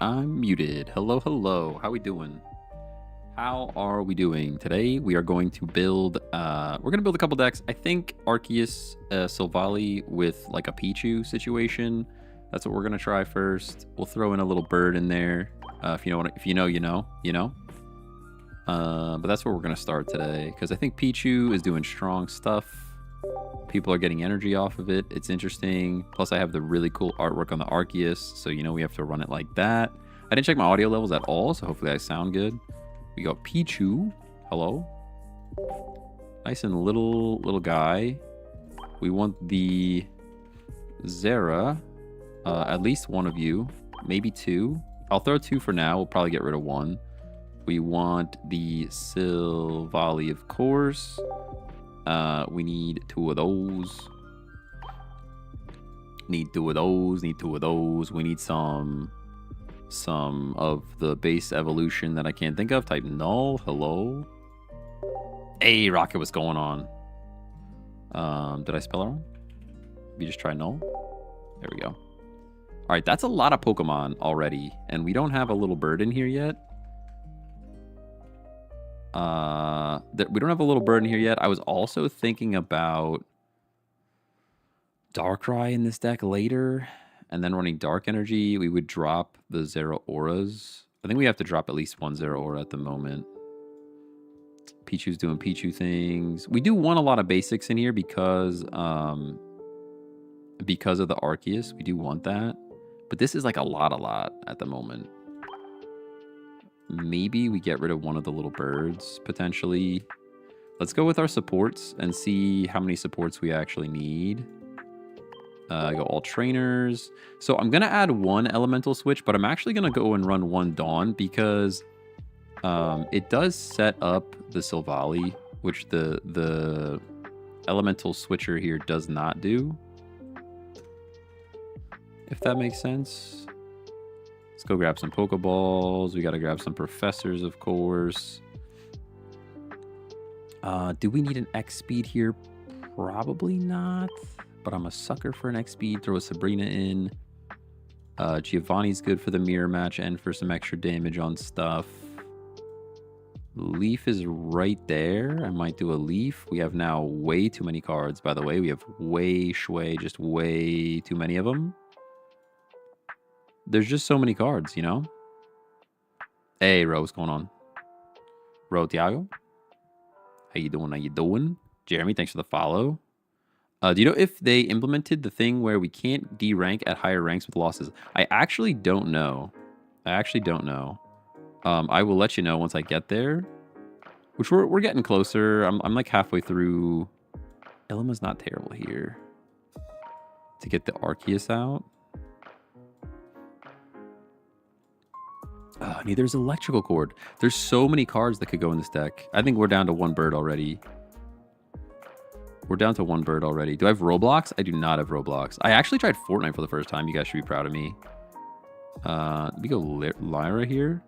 I'm muted. Hello, hello. How we doing? How are we doing? Today we are going to build we're gonna build a couple decks. I think Arceus Silvally with like a Pichu situation. That's what we're gonna try first. We'll throw in a little bird in there. If you know what if you know, you know, you know. But that's where we're gonna start today. Because I think Pichu is doing strong stuff. People are getting energy off of it. It's interesting. Plus, I have the really cool artwork on the Arceus, so you know we have to run it like that. I didn't check my audio levels at all, so hopefully I sound good. We got Pichu. Hello. Nice and little guy. We want the Zera. At least one of you. Maybe two. I'll throw two for now. We'll probably get rid of one. We want the Silvally, of course. We need two of those. Need two of those. Need two of those. We need some of the base evolution that I can't think of. Type null. Hello. Hey, Rocket, what's going on? Did I spell it wrong? We just try null. There we go. All right, that's a lot of Pokemon already, and we don't have a little bird in here yet. We don't have a little bird in here yet. I was also thinking about Darkrai in this deck later, and then running Dark Energy. We would drop the Zero Auras. I think we have to drop at least one Zero Aura at the moment. Pichu's doing Pichu things. We do want a lot of basics in here because of the Arceus. We do want that, but this is like a lot at the moment. Maybe we get rid of one of the little birds, potentially. Let's go with our supports and see how many supports we actually need. Go all trainers. So I'm going to add one elemental switch, but I'm actually going to go and run one Dawn because it does set up the Silvally, which the elemental switcher here does not do. If that makes sense. Let's go grab some Pokeballs. We got to grab some Professors, of course. Do we need an X speed here? Probably not. But I'm a sucker for an X speed. Throw a Sabrina in. Giovanni's good for the mirror match and for some extra damage on stuff. Leaf is right there. I might do a Leaf. We have now way too many cards, by the way. We have just way too many of them. There's just so many cards, you know? Hey, Ro, what's going on? Ro, Tiago? How you doing? How you doing? Jeremy, thanks for the follow. Do you know if they implemented the thing where we can't D-rank at higher ranks with losses? I actually don't know. I will let you know once I get there. Which we're getting closer. I'm like halfway through. Illima's not terrible here. To get the Arceus out. Neither's electrical cord. There's so many cards that could go in this deck. I think we're down to one bird already. Do I have Roblox? I do not have Roblox. I actually tried Fortnite for the first time. You guys should be proud of me. We go Lyra here.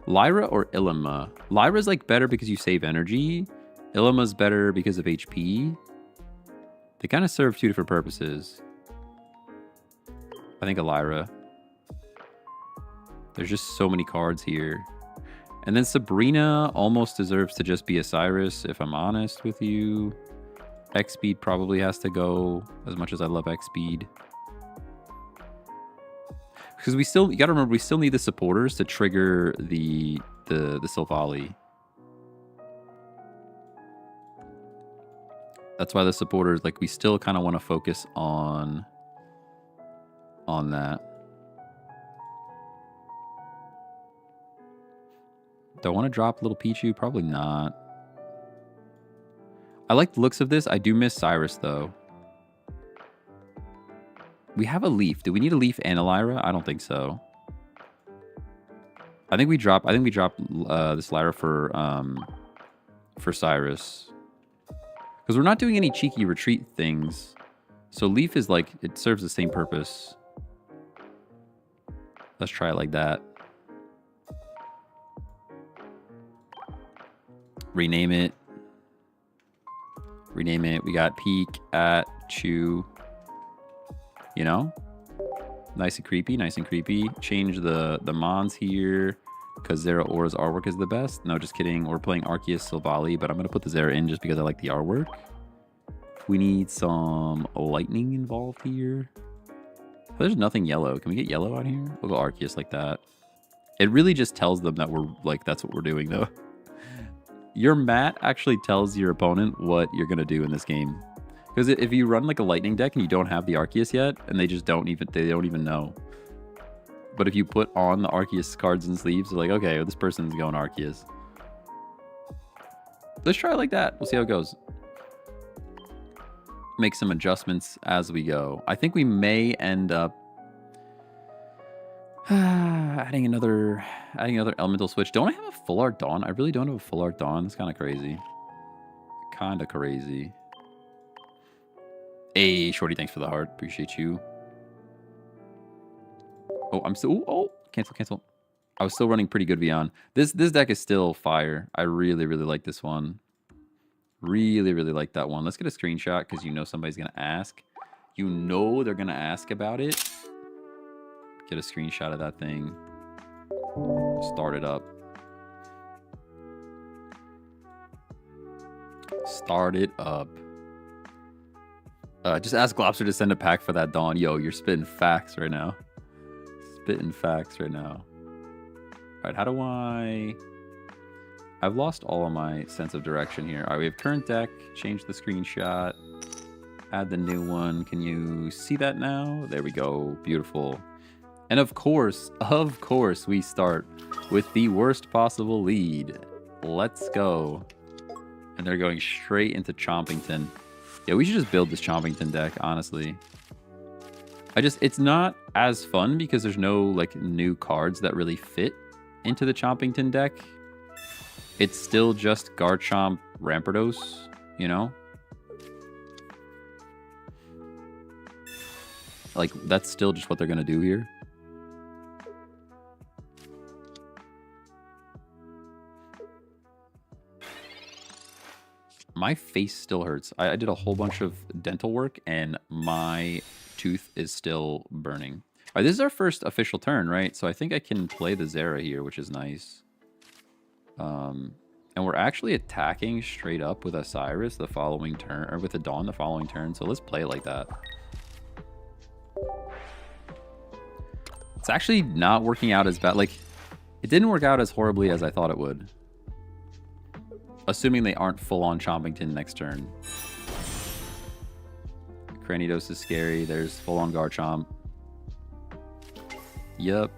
Lyra or Illima? Lyra's like better because you save energy. Illima's better because of HP. They kind of serve two different purposes. I think a Lyra. There's just so many cards here. And then Sabrina almost deserves to just be a Cyrus, if I'm honest with you. X-Speed probably has to go, as much as I love X-Speed. Because you gotta remember, we still need the supporters to trigger the Silvally. That's why the supporters, like, we still kind of want to focus on that. Do I want to drop little Pichu? Probably not. I like the looks of this. I do miss Cyrus, though. We have a Leaf. Do we need a Leaf and a Lyra? I don't think so. I think we drop this Lyra for Cyrus. Because we're not doing any cheeky retreat things. So Leaf is like, it serves the same purpose. Let's try it like that. Rename it. We got Peek at Chew. You know? Nice and creepy, nice and creepy. Change the Mons here because Zeraora's artwork is the best. No, just kidding. We're playing Arceus Silvally, but I'm going to put the Zera in just because I like the artwork. We need some lightning involved here. There's nothing yellow. Can we get yellow out here? We'll go Arceus like that. It really just tells them that we're like, that's what we're doing though. Your mat actually tells your opponent what you're going to do in this game. Because if you run like a lightning deck and you don't have the Arceus yet, and they just don't even know. But if you put on the Arceus cards and sleeves, they're like, okay, well, this person's going Arceus. Let's try it like that. We'll see how it goes. Make some adjustments as we go. I think we may end up adding another elemental switch. Don't I have a full art Dawn? I really don't have a full art Dawn. It's kind of crazy. Kind of crazy. Hey, Shorty, thanks for the heart. Appreciate you. Oh, I'm still... Oh, cancel. I was still running pretty good beyond. This deck is still fire. I really, really like this one. Really, really like that one. Let's get a screenshot because you know somebody's going to ask. You know they're going to ask about it. Get a screenshot of that thing. Start it up. Start it up. Just ask Glopster to send a pack for that Dawn. Yo, you're spitting facts right now. Spitting facts right now. All right, how do I... I've lost all of my sense of direction here. All right, we have current deck. Change the screenshot. Add the new one. Can you see that now? There we go. Beautiful. And of course, we start with the worst possible lead. Let's go. And they're going straight into Chompington. Yeah, we should just build this Chompington deck, honestly. It's not as fun because there's no like new cards that really fit into the Chompington deck. It's still just Garchomp Rampardos, you know? Like, that's still just what they're going to do here. My face still hurts. I did a whole bunch of dental work, and my tooth is still burning. All right, this is our first official turn, right? So I think I can play the Zera here, which is nice. And we're actually attacking straight up with Osiris the following turn, or with a Dawn the following turn. So let's play it like that. It's actually not working out as bad. Like, it didn't work out as horribly as I thought it would. Assuming they aren't full-on Chompington next turn. Cranidos is scary. There's full-on Garchomp. Yep.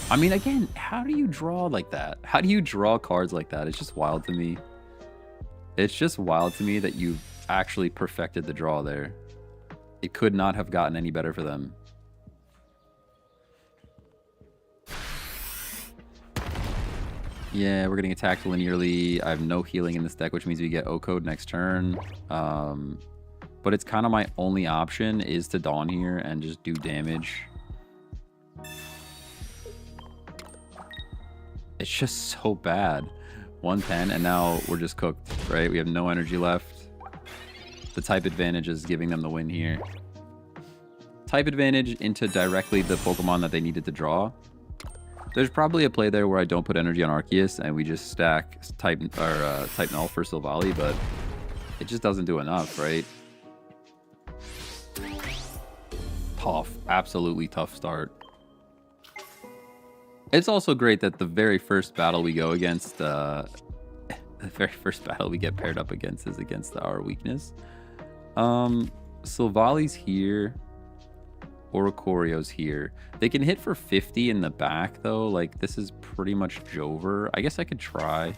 I mean, again, how do you draw like that? How do you draw cards like that? It's just wild to me. It's just wild to me that you've actually perfected the draw there. It could not have gotten any better for them. Yeah, we're getting attacked linearly. I have no healing in this deck, which means we get O-Code next turn. But it's kind of my only option is to Dawn here and just do damage. It's just so bad. 110, and now we're just cooked, right? We have no energy left. The type advantage is giving them the win here. Type advantage into directly the Pokemon that they needed to draw. There's probably a play there where I don't put energy on Arceus and we just stack type Null for Silvally, but it just doesn't do enough, right? Tough, absolutely tough start. It's also great that the very first battle we go against, the very first battle we get paired up against is against our weakness. Silvally's here. Oricorio's here. They can hit for 50 in the back, though. Like, this is pretty much Jover. I guess I could try.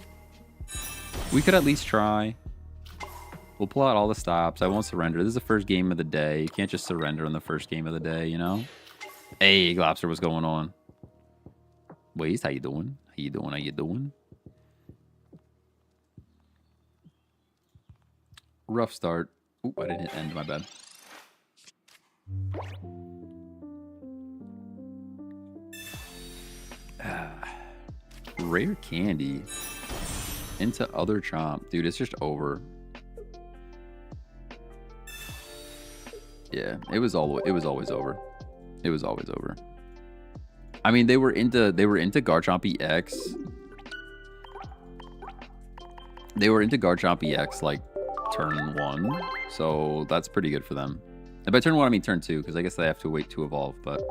We could at least try. We'll pull out all the stops. I won't surrender. This is the first game of the day. You can't just surrender on the first game of the day, you know? Hey, Glopster, what's going on? Waze, how you doing? How you doing? How you doing? Rough start. Oop, I didn't hit end, my bad. Rare candy into other Chomp. Dude, it's just over. Yeah, it was always over. It was always over. I mean, they were into Garchomp EX. They were into Garchomp EX like turn 1, so that's pretty good for them. And by turn 1, I mean turn 2, because I guess they have to wait to evolve, but...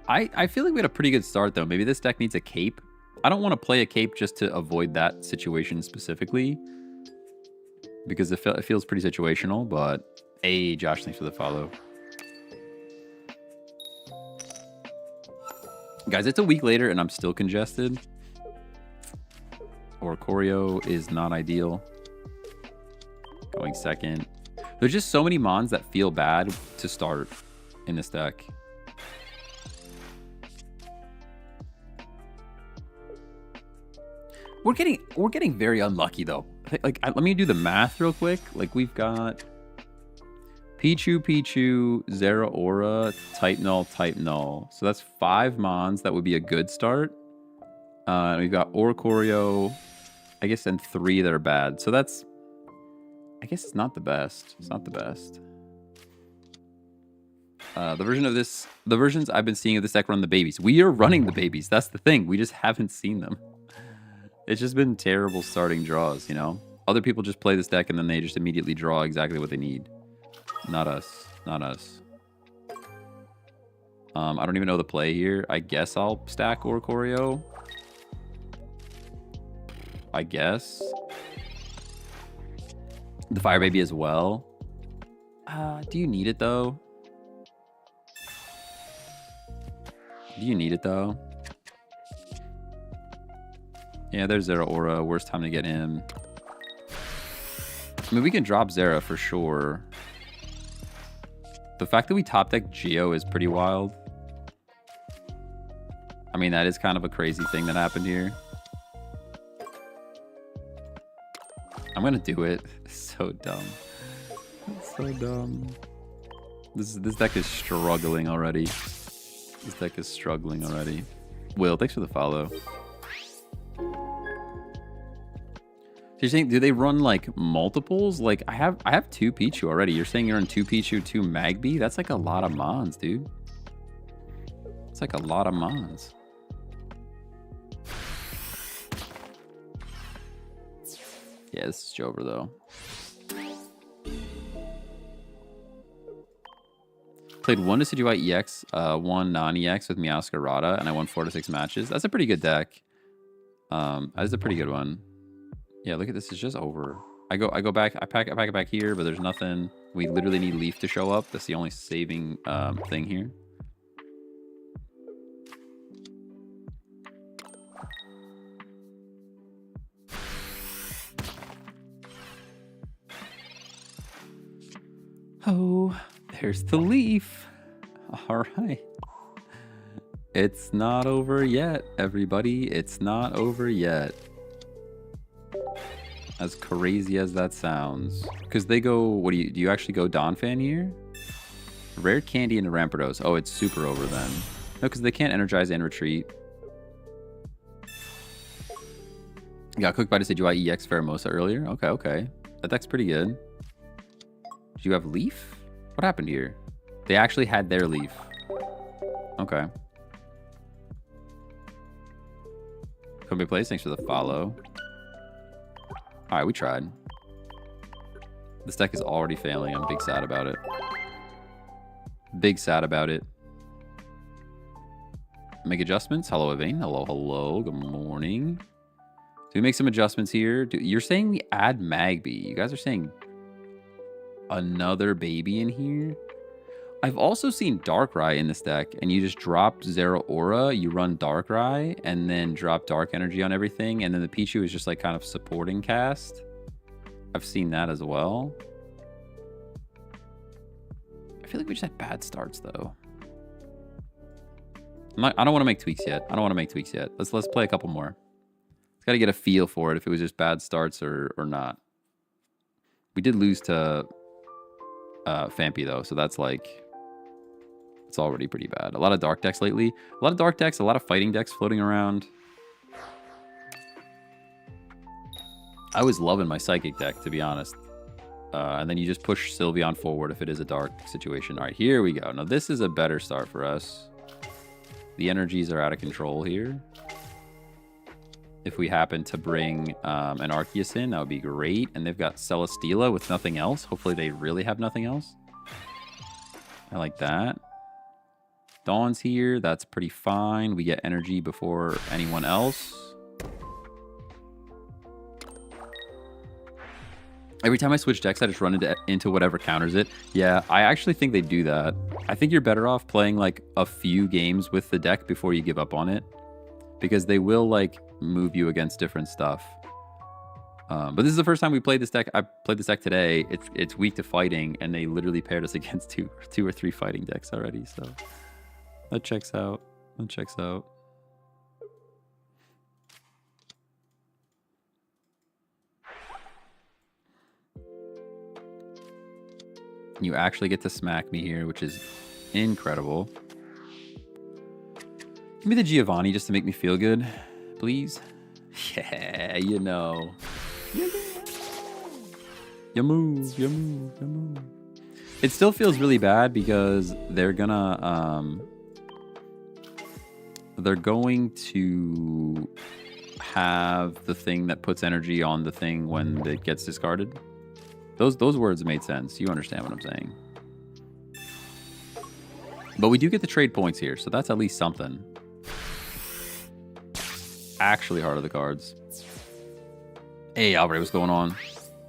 I feel like we had a pretty good start, though. Maybe this deck needs a cape. I don't want to play a cape just to avoid that situation specifically, because it feels pretty situational, but... Hey, Josh, thanks for the follow. Guys, it's a week later, and I'm still congested. Or Choreo is not ideal. Going second. There's just so many mons that feel bad to start in this deck. We're getting very unlucky though. Like, let me do the math real quick. Like, we've got Pichu, Zeraora, Type Null. So that's 5 mons that would be a good start. We've got Oricorio, I guess, and 3 that are bad. So that's, I guess it's not the best. It's not the best. The versions I've been seeing of this deck run the babies. We are running the babies. That's the thing. We just haven't seen them. It's just been terrible starting draws, you know? Other people just play this deck and then they just immediately draw exactly what they need. Not us. Not us. I don't even know the play here. I guess I'll stack Oricorio. I guess. The Fire Baby as well. Do you need it though? Do you need it though? Yeah, there's Zeraora. Worst time to get him. I mean, we can drop Zera for sure. The fact that we top deck Geo is pretty wild. I mean, that is kind of a crazy thing that happened here. I'm gonna do it. It's so dumb. It's so dumb. This deck is struggling already. This deck is struggling already. Will, thanks for the follow. So you're saying, do they run like multiples? Like I have 2 Pichu already. You're saying you're in 2 Pichu, 2 Magby? That's like a lot of mons, dude. It's like a lot of mons. Yeah, this is Jover though. Played 1 Decidueye EX, 1 non-EX with Meowscarada, and I won 4 to 6 matches. That's a pretty good deck. That is a pretty good one. Yeah, look at this. It's just over. I go back. I pack it back here, but there's nothing. We literally need Leaf to show up. That's the only saving thing here. Oh, there's the Leaf. All right. It's not over yet, everybody. It's not over yet. As crazy as that sounds. Because they go, what do you actually go Donphan here? Rare Candy into Rampardos. Oh, it's super over then. No, because they can't energize and retreat. Got cooked by Decidueye EX Pheromosa earlier. Okay, okay. That deck's pretty good. Do you have Leaf? What happened here? They actually had their Leaf. Okay. Kobe Plays, thanks for the follow. Alright, we tried. This deck is already failing. I'm big sad about it. Big sad about it. Make adjustments. Hello, Evane. Hello, hello. Good morning. Do we make some adjustments here? You're saying we add Magby. You guys are saying another baby in here? I've also seen Darkrai in this deck, and you just drop Zeraora, you run Darkrai, and then drop Dark Energy on everything, and then the Pichu is just like kind of supporting cast. I've seen that as well. I feel like we just had bad starts though. I don't want to make tweaks yet. I don't want to make tweaks yet. Let's play a couple more. It's got to get a feel for it if it was just bad starts or not. We did lose to Fampi though, so that's like, it's already pretty bad. A lot of dark decks lately. A lot of dark decks, a lot of fighting decks floating around. I was loving my psychic deck, to be honest. And then you just push Sylveon forward if it is a dark situation. All right, here we go. Now, this is a better start for us. The energies are out of control here. If we happen to bring an Arceus in, that would be great. And they've got Celesteela with nothing else. Hopefully they really have nothing else. I like that. Dawn's here. That's pretty fine. We get energy before anyone else. Every time I switch decks, I just run into whatever counters it. Yeah, I actually think they do that. I think you're better off playing like a few games with the deck before you give up on it. Because they will like move you against different stuff. But this is the first time we played this deck. I played this deck today. It's weak to fighting, and they literally paired us against two or three fighting decks already. So that checks out. That checks out. You actually get to smack me here, which is incredible. Give me the Giovanni just to make me feel good, please. Yeah, you know. You move, you move, you move. It still feels really bad because they're gonna they're going to have the thing that puts energy on the thing when it gets discarded. Those words made sense. You understand what I'm saying. But we do get the trade points here, so that's at least something. Actually hard of the cards. Hey, Albert, what's going on?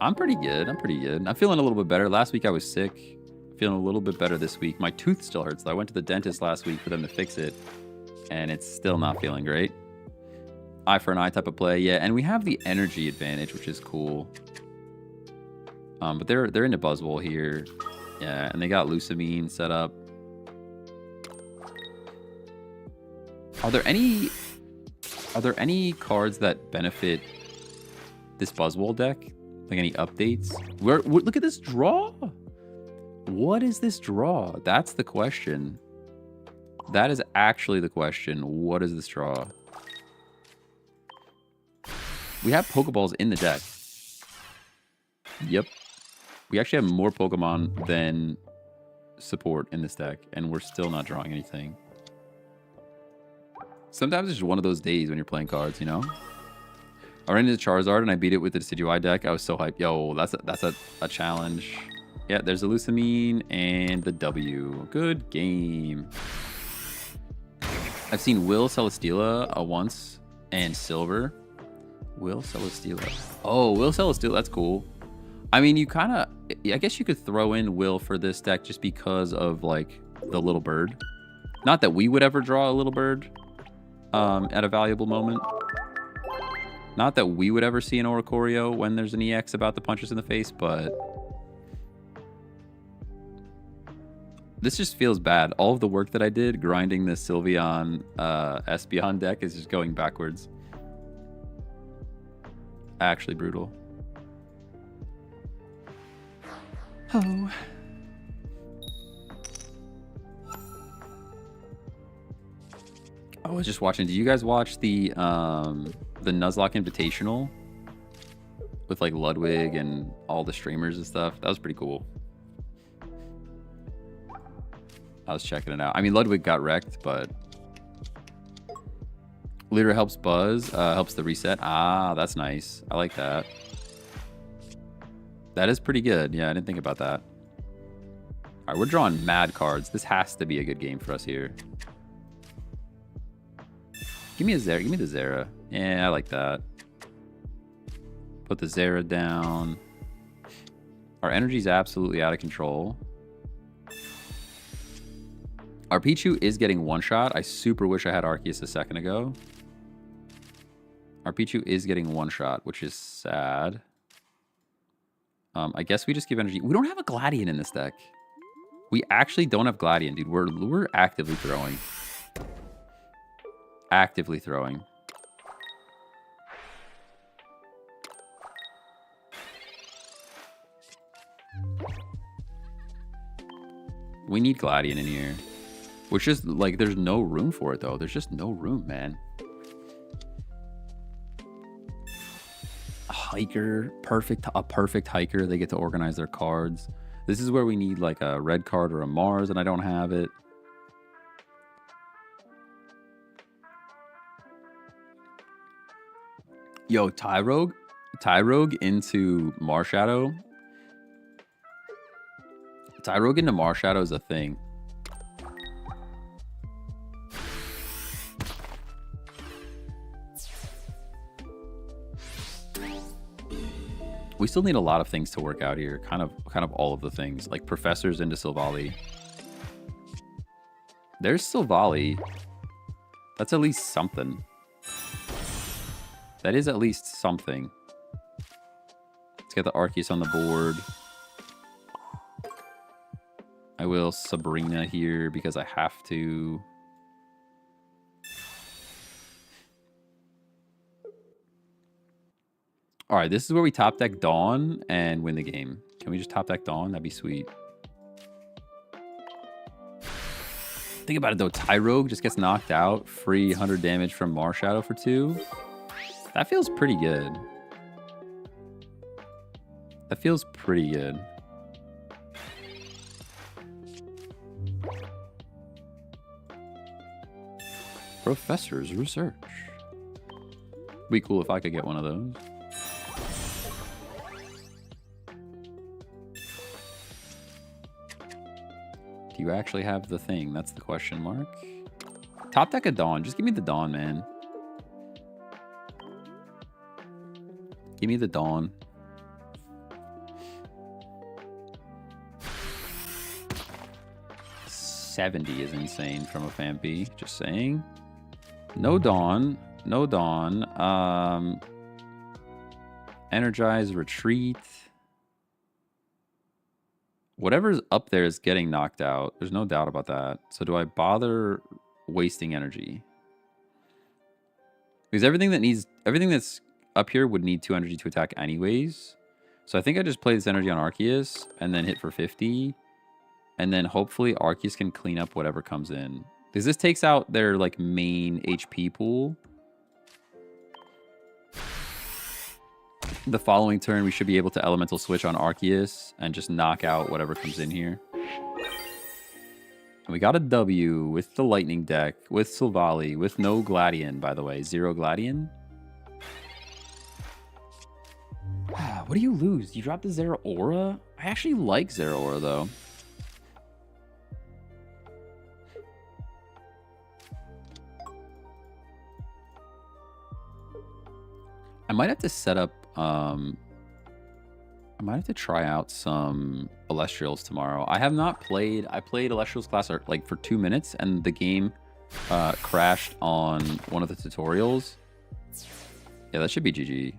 I'm pretty good. I'm pretty good. I'm feeling a little bit better. Last week I was sick. Feeling a little bit better this week. My tooth still hurts. I went to the dentist last week for them to fix it, and it's still not feeling great. Eye for an eye type of play. Yeah, and we have the energy advantage, which is cool. But they're into Buzzwole here. Yeah, and they got Lusamine set up. Are there any cards that benefit this Buzzwole deck? Like any updates? Look at this draw. What is this draw? That's the question. That is actually the question. What is this draw? We have Pokeballs in the deck. Yep. We actually have more Pokemon than support in this deck, and we're still not drawing anything. Sometimes it's just one of those days when you're playing cards, you know? I ran into Charizard and I beat it with the Decidueye deck. I was so hyped. Yo, that's a challenge. Yeah, there's the Lusamine and the W. Good game. I've seen Will Celesteela once and Silver. Will Celesteela. Oh, Will Celesteela. That's cool. I mean, you kind of... I guess you could throw in Will for this deck just because of, like, the little bird. Not that we would ever draw a little bird at a valuable moment. Not that we would ever see an Oricorio when there's an EX about to punch us in the face, but... This just feels bad. All of the work that I did grinding the Sylveon Espeon deck is just going backwards. Actually brutal. Oh. I was just watching. Did you guys watch the Nuzlocke Invitational with like Ludwig and all the streamers and stuff? That was pretty cool. I was checking it out. I mean, Ludwig got wrecked, but Leader helps Buzz, helps the reset. Ah, that's nice. I like that. That is pretty good. Yeah, I didn't think about that. All right, we're drawing mad cards. This has to be a good game for us here. Give me a Zera. Give me the Zera. Yeah, I like that. Put the Zera down. Our energy's absolutely out of control. Our Pichu is getting one shot. I super wish I had Arceus a second ago. Our Pichu is getting one shot, which is sad. I guess we just give energy. We don't have a Gladian in this deck. We actually don't have Gladian, dude. We're actively throwing. Actively throwing. We need Gladian in here. Which is like, there's no room for it though. There's just no room, man. hiker, a perfect hiker. They get to organize their cards. This is where we need like a red card or a Mars, and I don't have it. Yo, Tyrogue into Marshadow. Tyrogue into Marshadow is a thing. We still need a lot of things to work out here. Kind of all of the things. Like Professors into Silvally. There's Silvally. That's at least something. That is at least something. Let's get the Arceus on the board. I will Sabrina here because I have to. All right, this is where we top deck Dawn and win the game. Can we just top deck Dawn? That'd be sweet. Think about it though, Tyrogue just gets knocked out. Free 100 damage from Marshadow for 2. That feels pretty good. That feels pretty good. Professor's Research. Be cool if I could get one of those. Do you actually have the thing? That's the question mark. Top deck a Dawn. Just give me the Dawn, man. Give me the Dawn. $70 is insane from a fan B. Just saying. No Dawn. No Dawn. Energize, Retreat. Whatever's up there is getting knocked out. There's no doubt about that. So do I bother wasting energy? Because everything that's up here would need 2 energy to attack anyways. So I think I just play this energy on Arceus and then hit for 50. And then hopefully Arceus can clean up whatever comes in. Because this takes out their like main HP pool. The following turn, we should be able to elemental switch on Arceus and just knock out whatever comes in here. And we got a W with the lightning deck, with Silvally, with no Gladion, by the way. 0 Gladion. What do you lose? You drop the Zeraora? I actually like Zeraora, though. I might have to set up... I might have to try out some Celestials tomorrow. I have not played... I played Celestials class like for 2 minutes, and the game crashed on one of the tutorials. Yeah, that should be GG.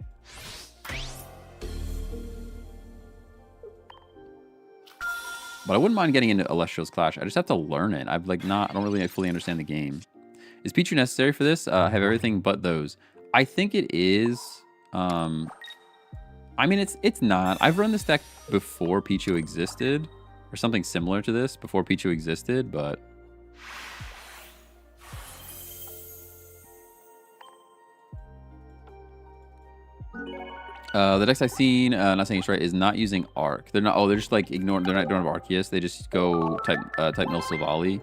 But I wouldn't mind getting into Celestials Clash. I just have to learn it. I don't really fully understand the game. Is Pichu necessary for this? Have everything but those. I think it is. I mean, it's not. I've run this deck before Pichu existed, or something similar to this before Pichu existed, but the decks I've seen, not saying it's right, is not using Arc. They're not. Oh, they're just like ignoring. They're not doing Arceus. They just go type Mill Silvally.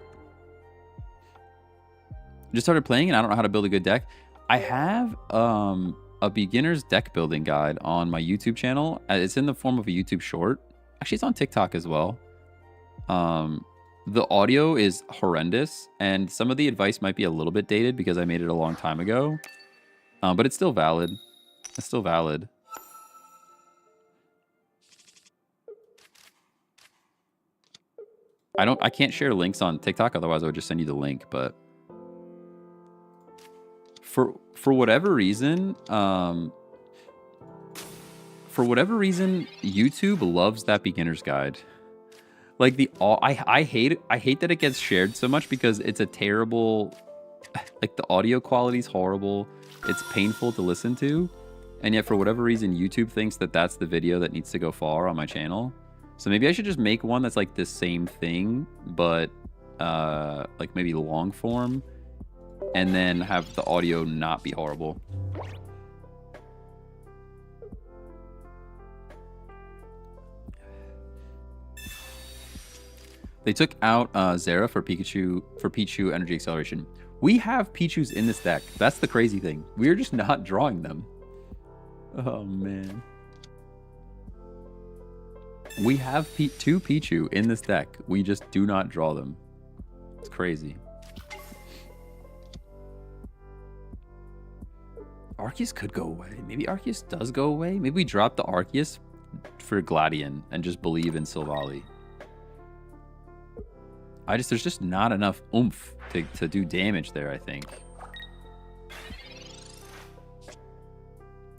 Just started playing, and I don't know how to build a good deck. I have a beginner's deck building guide on my YouTube channel. It's in the form of a YouTube short. Actually, it's on TikTok as well. The audio is horrendous, and some of the advice might be a little bit dated because I made it a long time ago. But it's still valid. It's still valid. I can't share links on TikTok, otherwise I would just send you the link, but for whatever reason, YouTube loves that beginner's guide. Like I hate that it gets shared so much because it's a terrible, like the audio quality is horrible. It's painful to listen to, and yet for whatever reason YouTube thinks that that's the video that needs to go far on my channel. So maybe I should just make one that's like the same thing, but like maybe long form, and then have the audio not be horrible. They took out Zera for Pichu Energy Acceleration. We have Pichus in this deck. That's the crazy thing. We're just not drawing them. Oh, man. We have two Pichu in this deck. We just do not draw them. It's crazy. Arceus could go away. Maybe Arceus does go away. Maybe we drop the Arceus for Gladion and just believe in Silvally. There's just not enough oomph to do damage there, I think.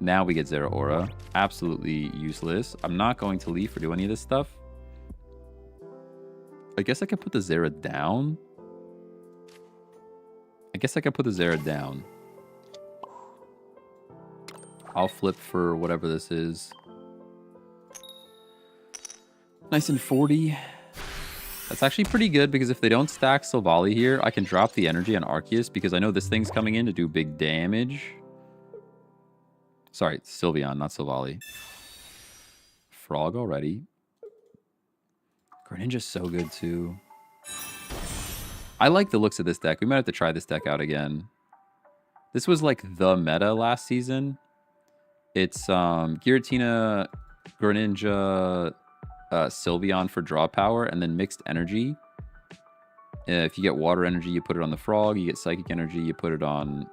Now we get Zera Aura. Absolutely useless. I'm not going to leave or do any of this stuff. I guess I could put the Zera down. I'll flip for whatever this is. Nice and 40. That's actually pretty good because if they don't stack Silvally here, I can drop the energy on Arceus because I know this thing's coming in to do big damage. Sorry, Sylveon, not Silvally. Frog already. Greninja's so good too. I like the looks of this deck. We might have to try this deck out again. This was like the meta last season. It's Giratina, Greninja, Sylveon for draw power, and then mixed energy. If you get water energy, you put it on the frog. You get psychic energy, you put it on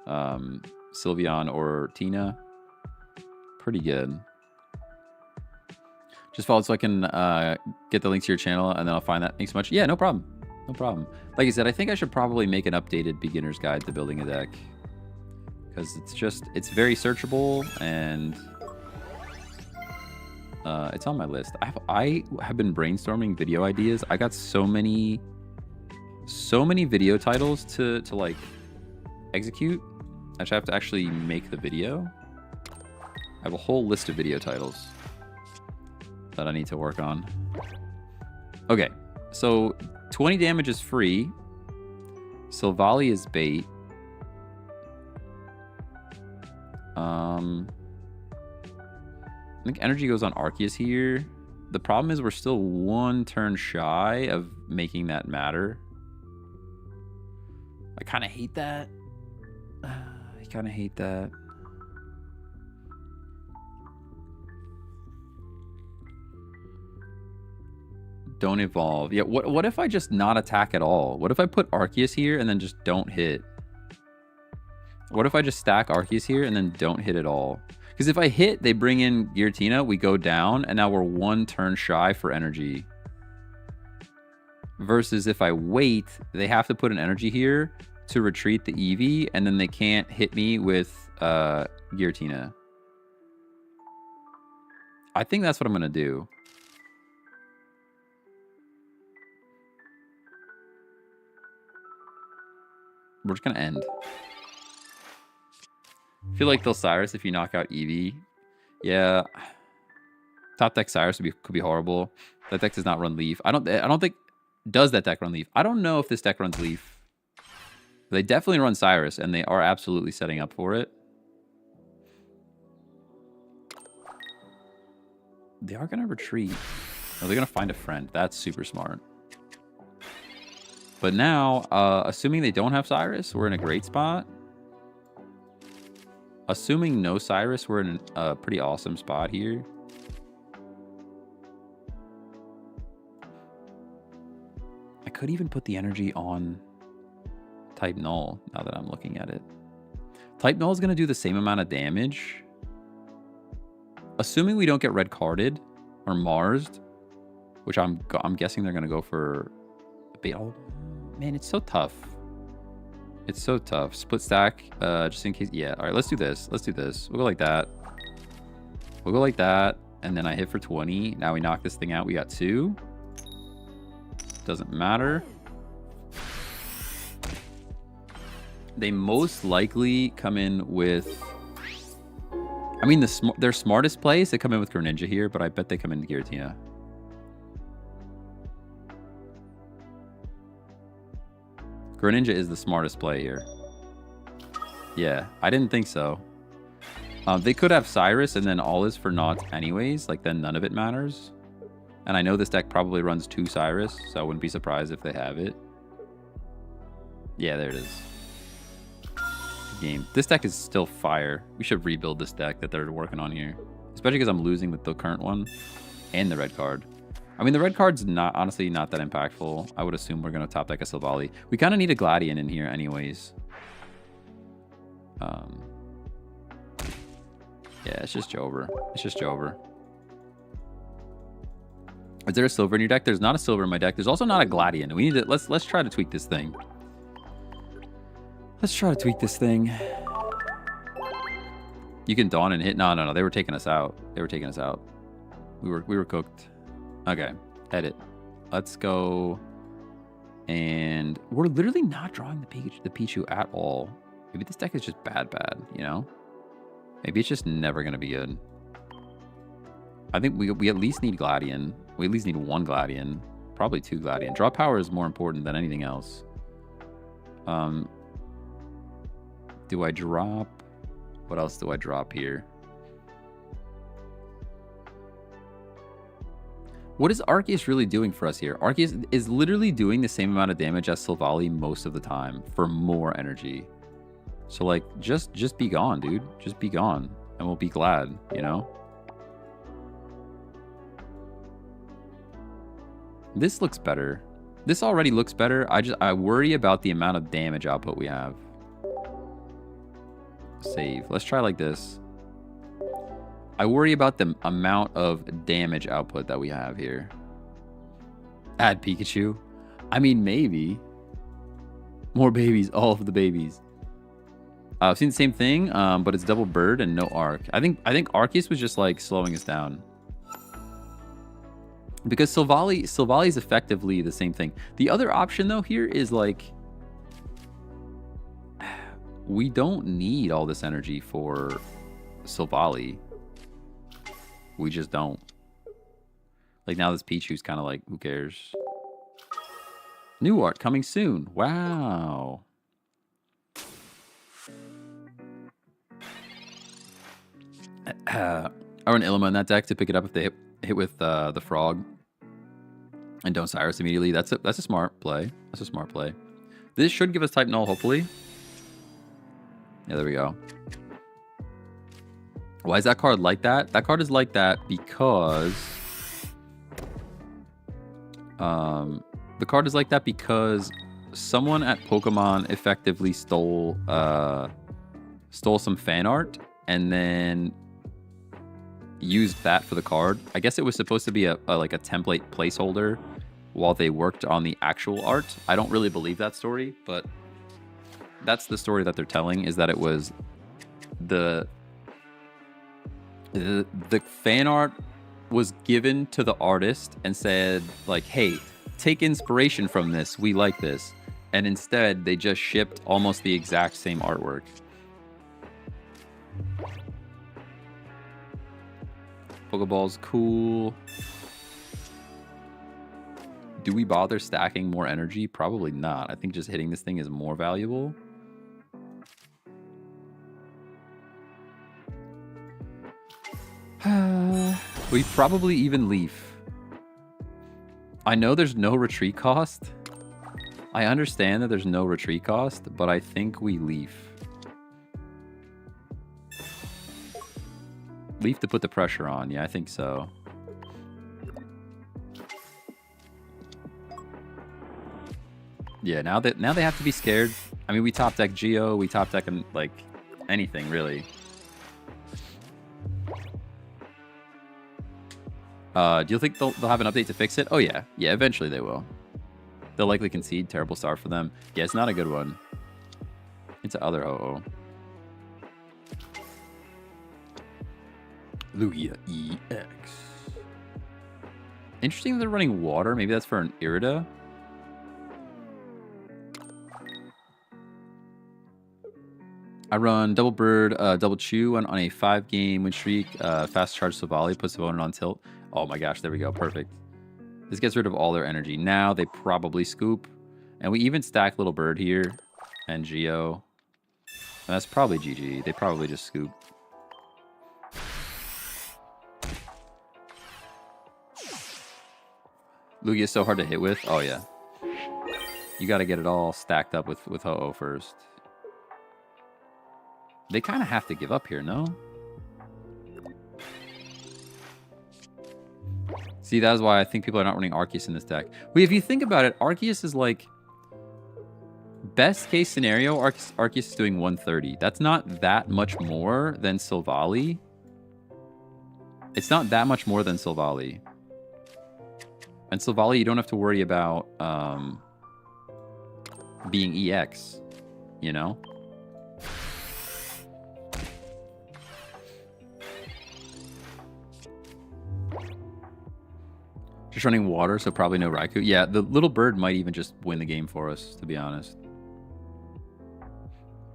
Sylveon or Tina. Pretty good. Just follow so I can get the link to your channel, and then I'll find that. Thanks so much. Yeah, no problem. No problem. Like I said, I think I should probably make an updated beginner's guide to building a deck. Because it's very searchable, and it's on my list. I have been brainstorming video ideas. I got so many video titles to like execute. I just have to actually make the video. I have a whole list of video titles that I need to work on. Okay, so 20 damage is free. Silvally is bait. I think energy goes on Arceus here. The problem is we're still one turn shy of making that matter. I kind of hate that. Don't evolve. Yeah, what if I just not attack at all? What if I put Arceus here and then just don't hit? What if I just stack Arceus here and then don't hit at all? Because if I hit, they bring in Giratina, we go down, and now we're one turn shy for energy. Versus if I wait, they have to put an energy here to retreat the Eevee, and then they can't hit me with Giratina. I think that's what I'm going to do. We're just going to end. I feel like they'll Cyrus if you knock out Eevee. Yeah. Top deck Cyrus could be horrible. That deck does not run Leaf. I don't think... Does that deck run Leaf? I don't know if this deck runs Leaf. They definitely run Cyrus, and they are absolutely setting up for it. They are going to retreat. Oh, they're going to find a friend. That's super smart. But now, assuming they don't have Cyrus, we're in a great spot. Assuming no Cyrus, we're in a pretty awesome spot here. I could even put the energy on Type Null, now that I'm looking at it. Type Null is going to do the same amount of damage. Assuming we don't get red carded or Marsed, which I'm guessing they're going to go for a bait. Oh, man, it's so tough. It's so tough. Split stack, just in case. Yeah, all right, let's do this. Let's do this. We'll go like that. We'll go like that, and then I hit for 20. Now we knock this thing out. We got 2. Doesn't matter. They most likely come in with... I mean, their smartest play is to come in with Greninja here, but I bet they come in Giratina. Greninja is the smartest play here. Yeah, I didn't think so. They could have Cyrus and then all is for naught anyways. Like, then none of it matters. And I know this deck probably runs 2 Cyrus, so I wouldn't be surprised if they have it. Yeah, there it is. Game. This deck is still fire. We should rebuild this deck that they're working on here. Especially because I'm losing with the current one and the red card. I mean, the red card's honestly not that impactful. I would assume we're going to top deck a Silvally. We kind of need a Gladian in here anyways. Yeah, it's just Jover. It's just Jover. Is there a silver in your deck? There's not a silver in my deck. There's also not a Gladian. We need to let's try to tweak this thing. Let's try to tweak this thing. You can Dawn and hit. No. They were taking us out. They were taking us out. We were cooked. Okay. Edit. Let's go. And we're literally not drawing the Pichu at all. Maybe this deck is just bad, you know? Maybe it's just never going to be good. I think we at least need Gladian. We at least need 1 Gladian. Probably 2 Gladian. Draw power is more important than anything else. Do I drop? What else do I drop here? What is Arceus really doing for us here? Arceus is literally doing the same amount of damage as Silvally most of the time for more energy. So like, just be gone, dude. Just be gone, and we'll be glad, you know? This looks better. This already looks better. I worry about the amount of damage output we have. Save. Let's try like this. I worry about the amount of damage output that we have here. Add Pikachu. I mean, maybe. More babies. All of the babies. I've seen the same thing, but it's double bird and no arc. I think Arceus was just like slowing us down. Because Silvally is effectively the same thing. The other option though here is like, we don't need all this energy for Silvally. We just don't. Like now this Pichu's kind of like, who cares? New art coming soon. Wow. I run Ilima in that deck to pick it up if they hit with the frog. And don't Cyrus immediately. That's a smart play. That's a smart play. This should give us type null, hopefully. Yeah, there we go. Why is that card like that? That card is like that because... the card is like that because someone at Pokemon effectively stole some fan art and then used that for the card. I guess it was supposed to be a template placeholder while they worked on the actual art. I don't really believe that story, but that's the story that they're telling, is that it was the fan art was given to the artist and said like, hey, take inspiration from this, we like this, and instead they just shipped almost the exact same artwork. Pokeball's cool. Do we bother stacking more energy? Probably not. I think just hitting this thing is more valuable. We probably even Leaf. I know there's no retreat cost. I understand that there's no retreat cost, but I think we Leaf. Leaf to put the pressure on. Yeah, I think so. Yeah, now they have to be scared. I mean, we top deck Geo, we top deck like anything really. Do you think they'll have an update to fix it? Oh yeah, eventually they will. They'll likely concede. Terrible start for them. Yeah, it's not a good one. It's other ho-oh. Lugia EX. Interesting that they're running water. Maybe that's for an Irida. I run Double Bird, Double Chew on a 5-game win streak. Fast Charge Silvally, puts the opponent on tilt. Oh my gosh, there we go. Perfect. This gets rid of all their energy. Now they probably scoop. And we even stack Little Bird here. And Geo. And that's probably GG. They probably just scoop. Lugia's so hard to hit with. Oh, yeah. You got to get it all stacked up with Ho-Oh first. They kind of have to give up here, no? See, that's why I think people are not running Arceus in this deck. Well, if you think about it, Arceus is like... Best case scenario, Arceus is doing 130. That's not that much more than Silvally. It's not that much more than Silvally. And Silvally, you don't have to worry about being EX, you know? Just running water, so probably no Raikou. Yeah, the little bird might even just win the game for us, to be honest.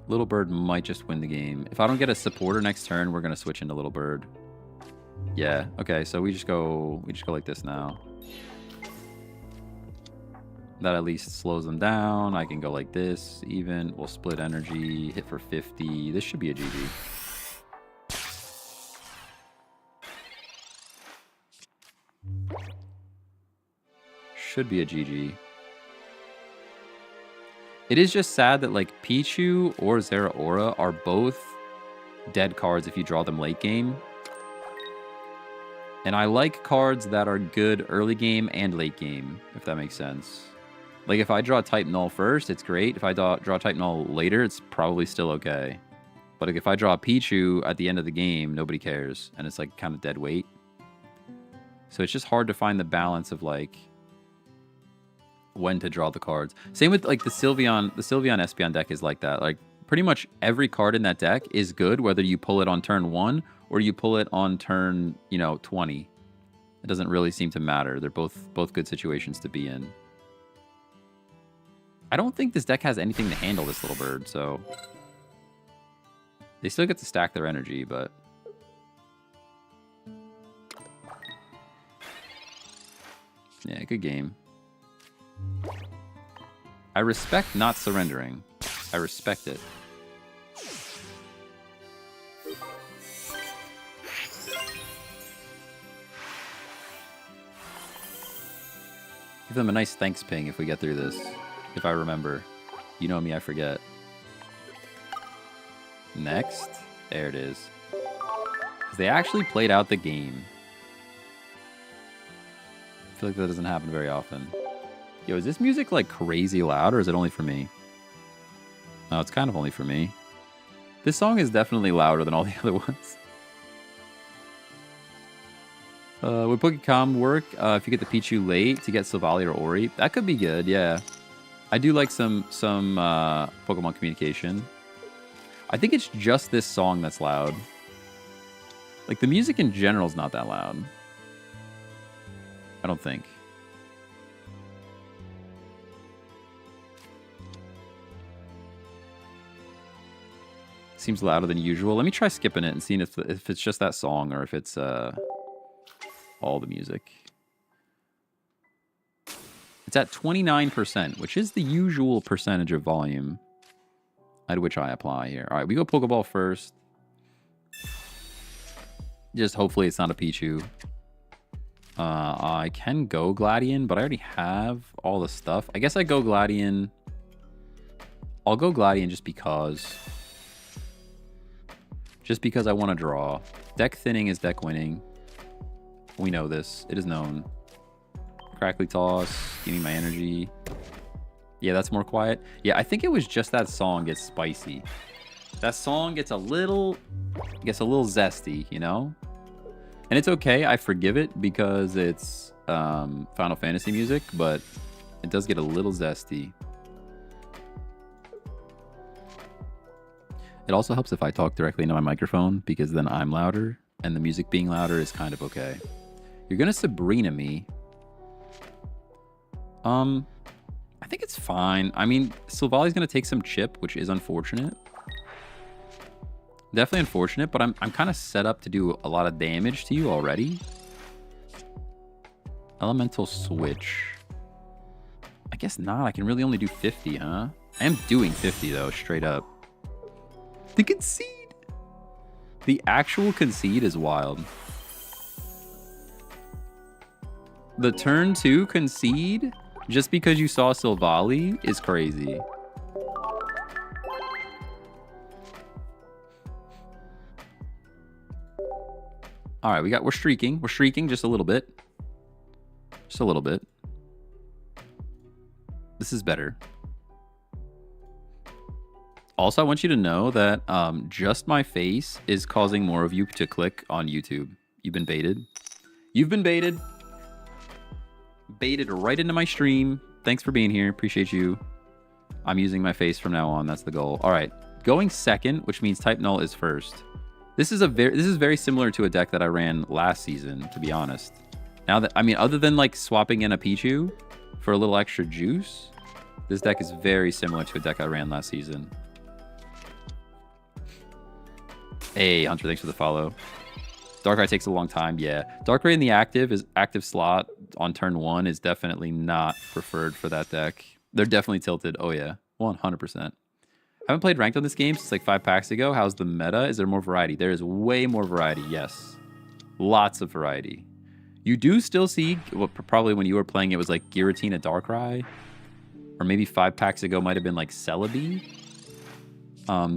Little bird might just win the game. If I don't get a supporter next turn, we're gonna switch into little bird. Yeah, okay, so we just go like this now. That at least slows them down. I can go like this, even. We'll split energy, hit for 50. This should be a GG. Should be a GG. It is just sad that, like, Pichu or Zeraora are both dead cards if you draw them late game. And I like cards that are good early game and late game, if that makes sense. Like, if I draw Type Null first, it's great. If I draw Type Null later, it's probably still okay. But like, if I draw Pichu at the end of the game, nobody cares. And it's, like, kind of dead weight. So it's just hard to find the balance of, like, when to draw the cards. Same with, like, the Sylveon Espeon deck is like that. Like, pretty much every card in that deck is good, whether you pull it on turn 1 or you pull it on turn, 20. It doesn't really seem to matter. They're both good situations to be in. I don't think this deck has anything to handle this little bird, so... They still get to stack their energy, but... Yeah, good game. I respect not surrendering. I respect it. Give them a nice thanks ping if we get through this. If I remember. You know me, I forget. Next. There it is. They actually played out the game. I feel like that doesn't happen very often. Yo, is this music, like, crazy loud, or is it only for me? No, it's kind of only for me. This song is definitely louder than all the other ones. Would Pokécom work if you get the Pichu late to get Silvally or Ori? That could be good, yeah. I do like some Pokemon communication. I think it's just this song that's loud. Like, the music in general is not that loud. I don't think. Seems louder than usual. Let me try skipping it and seeing if it's just that song or if it's all the music. It's at 29%, which is the usual percentage of volume at which I apply here. All right, we go Pokeball first. Just hopefully it's not a Pichu. I can go Gladion, but I already have all the stuff. I guess I go Gladion. I'll go Gladion just because. Just because I want to draw. Deck thinning is deck winning. We know this. It is known. Crackly Toss. Give me my energy. Yeah, that's more quiet. Yeah, I think it was just that song gets spicy. That song gets a little zesty, you know? And it's okay. I forgive it because it's Final Fantasy music, but it does get a little zesty. It also helps if I talk directly into my microphone because then I'm louder and the music being louder is kind of okay. You're going to Sabrina me. I think it's fine. I mean, Silvally's going to take some chip, which is unfortunate. Definitely unfortunate, but I'm kind of set up to do a lot of damage to you already. Elemental Switch. I guess not. I can really only do 50, huh? I am doing 50, though, straight up. The concede. The actual concede is wild. The turn 2 concede just because you saw Silvally is crazy. All right, we're streaking. We're streaking just a little bit. Just a little bit. This is better. Also, I want you to know that just my face is causing more of you to click on YouTube. You've been baited. You've been baited. Baited right into my stream. Thanks for being here. Appreciate you. I'm using my face from now on. That's the goal. All right. Going second, which means type null is first. This is very similar to a deck that I ran last season, to be honest. Now that, I mean, other than like swapping in a Pichu for a little extra juice, this deck is very similar to a deck I ran last season. Hey, Hunter, thanks for the follow. Darkrai takes a long time, yeah. Darkrai in the active slot on turn 1 is definitely not preferred for that deck. They're definitely tilted. Oh yeah, 100%. I haven't played ranked on this game since like 5 packs ago. How's the meta? Is there more variety? There is way more variety, yes. Lots of variety. You do still see, well, probably when you were playing it was like Giratina Darkrai. Or maybe 5 packs ago might have been like Celebi.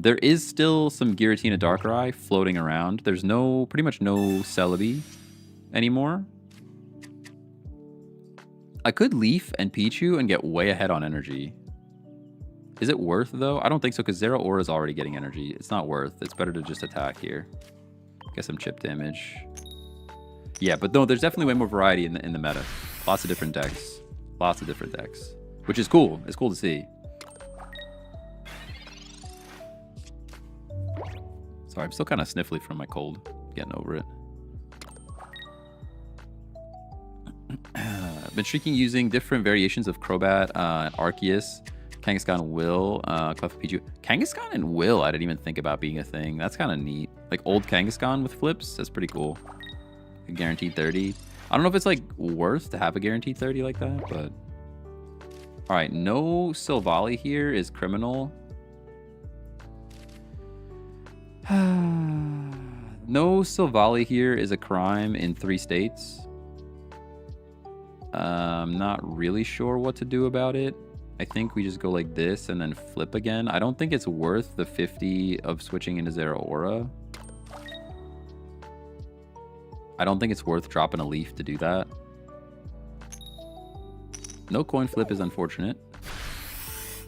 There is still some Giratina Darkrai floating around. There's pretty much no Celebi anymore. I could Leaf and Pichu and get way ahead on energy. Is it worth, though? I don't think so, because Zero Aura is already getting energy. It's not worth. It's better to just attack here. Get some chip damage. Yeah, but no, there's definitely way more variety in the meta. Lots of different decks. Lots of different decks. Which is cool. It's cool to see. Sorry, I'm still kind of sniffly from my cold. Getting over it. I've been streaking using different variations of Crobat, Arceus, Kangaskhan, Will, Clef Pichu. Kangaskhan and Will, I didn't even think about being a thing. That's kind of neat. Like old Kangaskhan with flips, that's pretty cool. A guaranteed 30. I don't know if it's like worth to have a guaranteed 30 like that, but... All right, no Silvally here is criminal. No Silvally here is a crime in 3 states. I'm not really sure what to do about it. I think we just go like this and then flip again. I don't think it's worth the 50 of switching into Zero Aura. I don't think it's worth dropping a leaf to do that. No coin flip is unfortunate.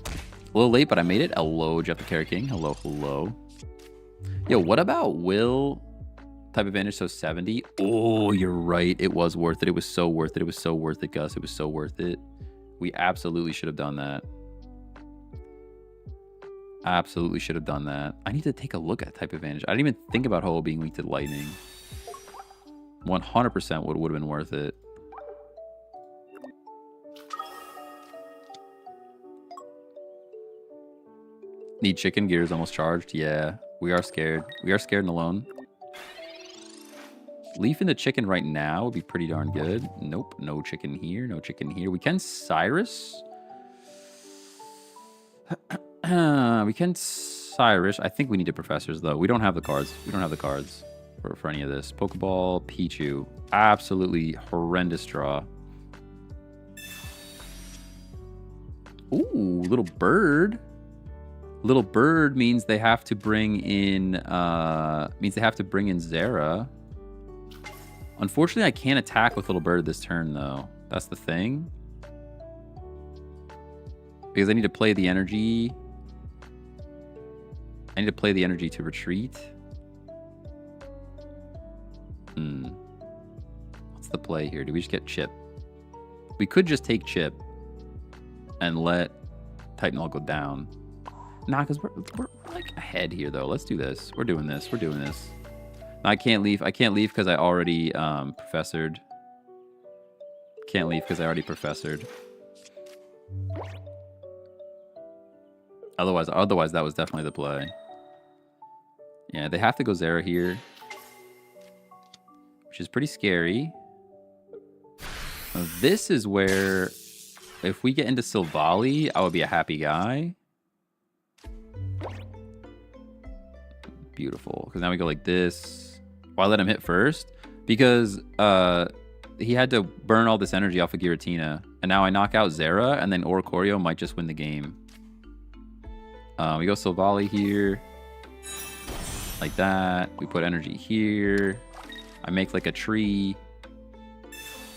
A little late, but I made it. Hello, Jeff the Carrot King. Hello, hello. Yo, what about Will? Type advantage, so 70. Oh, you're right. It was worth it. It was so worth it. It was so worth it, Gus. It was so worth it. We absolutely should have done that. Absolutely should have done that. I need to take a look at type advantage. I didn't even think about Ho being weak to lightning. 100% would have been worth it. Need chicken, gears almost charged. Yeah, we are scared. We are scared and alone. Leaf in the chicken right now would be pretty darn good. Nope, no chicken here, no chicken here. We can Cyrus. We can Cyrus. I think we need the professors, though. We don't have the cards. We don't have the cards for any of this. Pokeball, Pichu. Absolutely horrendous draw. Ooh, little bird. Little bird means they have to bring in Zera. Unfortunately, I can't attack with Little Bird this turn, though. That's the thing. Because I need to play the energy. I need to play the energy to retreat. What's the play here? Do we just get Chip? We could just take Chip and let Titan All go down. Nah, because we're like ahead here, though. Let's do this. We're doing this. We're doing this. No, I can't leave. I can't leave because I already professored. Can't leave because I already professored. Otherwise, that was definitely the play. Yeah, they have to go Zera here, which is pretty scary. Now, this is where, if we get into Silvally, I would be a happy guy. Beautiful, because now we go like this. Why let him hit first? Because he had to burn all this energy off of Giratina. And now I knock out Zera, and then Oricorio might just win the game. We go Silvally here. Like that. We put energy here. I make like a tree.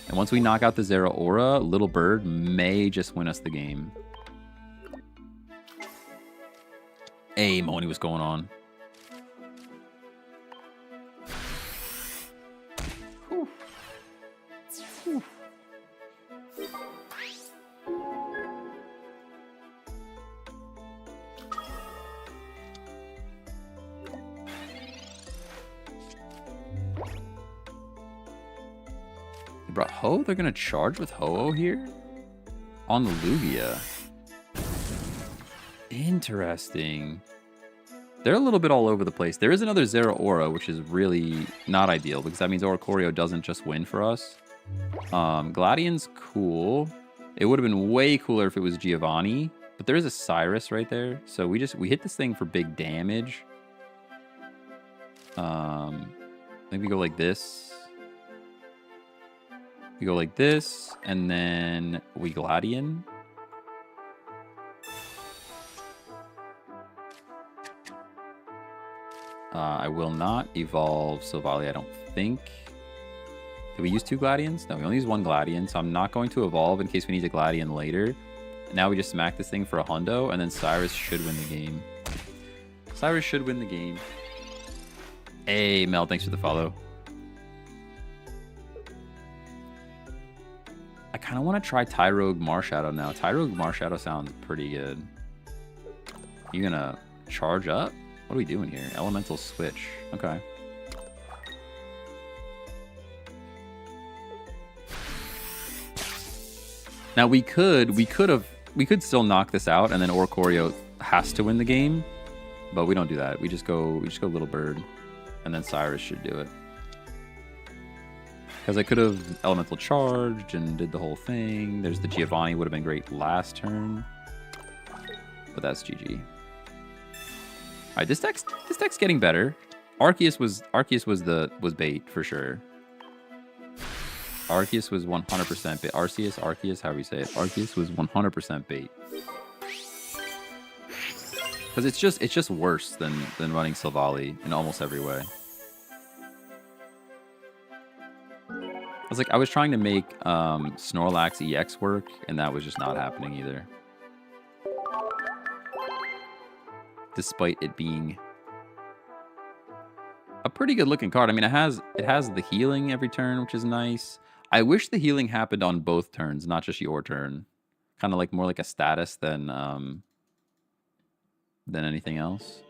And once we knock out the Zera Aura, Little Bird may just win us the game. Hey, Moni, what's going on? Whew. Whew. They brought Ho? They're going to charge with Ho-Oh here? On the Lugia. Interesting. They're a little bit all over the place. There is another Zera Aura, which is really not ideal, because that means Oricorio doesn't just win for us. Gladian's cool. It would have been way cooler if it was Giovanni, but there is a Cyrus right there. So we hit this thing for big damage. Maybe go like this. We go like this, and then we Gladian. I will not evolve Silvally, I don't think. Did we use 2 Gladians? No, we only use 1 Gladian, so I'm not going to evolve in case we need a Gladian later. Now we just smack this thing for a hundo, and then Cyrus should win the game. Cyrus should win the game. Hey, Mel, thanks for the follow. I kind of want to try Tyrogue Marshadow now. Tyrogue Marshadow sounds pretty good. You gonna charge up? What are we doing here? Elemental switch. Okay. Now we could still knock this out, and then Oricorio has to win the game, but we don't do that. We just go Little Bird, and then Cyrus should do it. Because I could have elemental charged and did the whole thing. There's the Giovanni, would have been great last turn, but that's GG. All right, this deck's getting better. Arceus was bait for sure. Arceus was 100% bait. Arceus, however you say it. Arceus was 100% bait. Because it's just worse than running Silvally in almost every way. I was trying to make Snorlax EX work, and that was just not happening either. Despite it being a pretty good looking card. I mean, it has the healing every turn, which is nice. I wish the healing happened on both turns, not just your turn. Kind of like more like a status than anything else.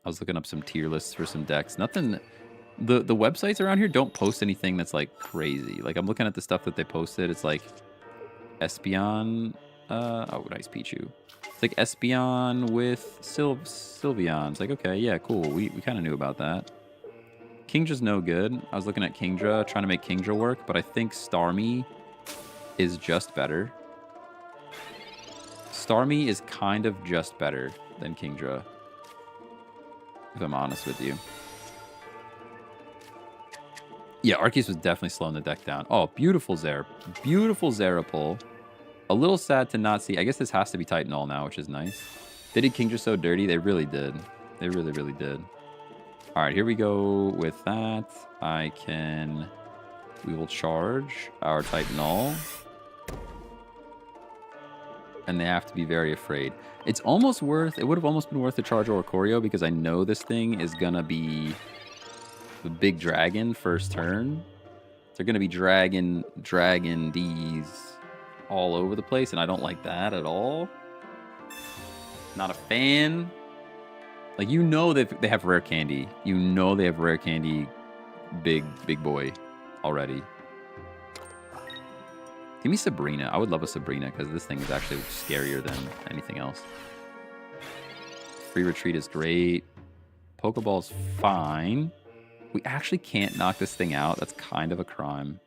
I was looking up some tier lists for some decks. Nothing. The websites around here don't post anything that's like crazy. Like I'm looking at the stuff that they posted. It's like Espeon. Oh, nice Pichu. It's like Espeon with Sylveon. It's like, okay, yeah, cool. We kind of knew about that. Kingdra's no good. I was looking at Kingdra, trying to make Kingdra work, but I think Starmie is just better. Starmie is kind of just better than Kingdra, if I'm honest with you. Yeah, Arceus was definitely slowing the deck down. Oh, beautiful Zera. Beautiful Zera pull. A little sad to not see. I guess this has to be Titanol now, which is nice. They did Kingdra so dirty. They really did. They really, really did. All right, here we go with that. We will charge our Titanol. And they have to be very afraid. It's almost worth, it would have almost been worth to charge Oricorio because I know this thing is going to be the big dragon first turn. They're going to be dragon D's all over the place, and I don't like that at all. Not a fan. Like, you know they have rare candy. You know they have rare candy big boy already. Give me Sabrina. I would love a Sabrina because this thing is actually scarier than anything else. Free Retreat is great. Pokeball's fine. We actually can't knock this thing out. That's kind of a crime.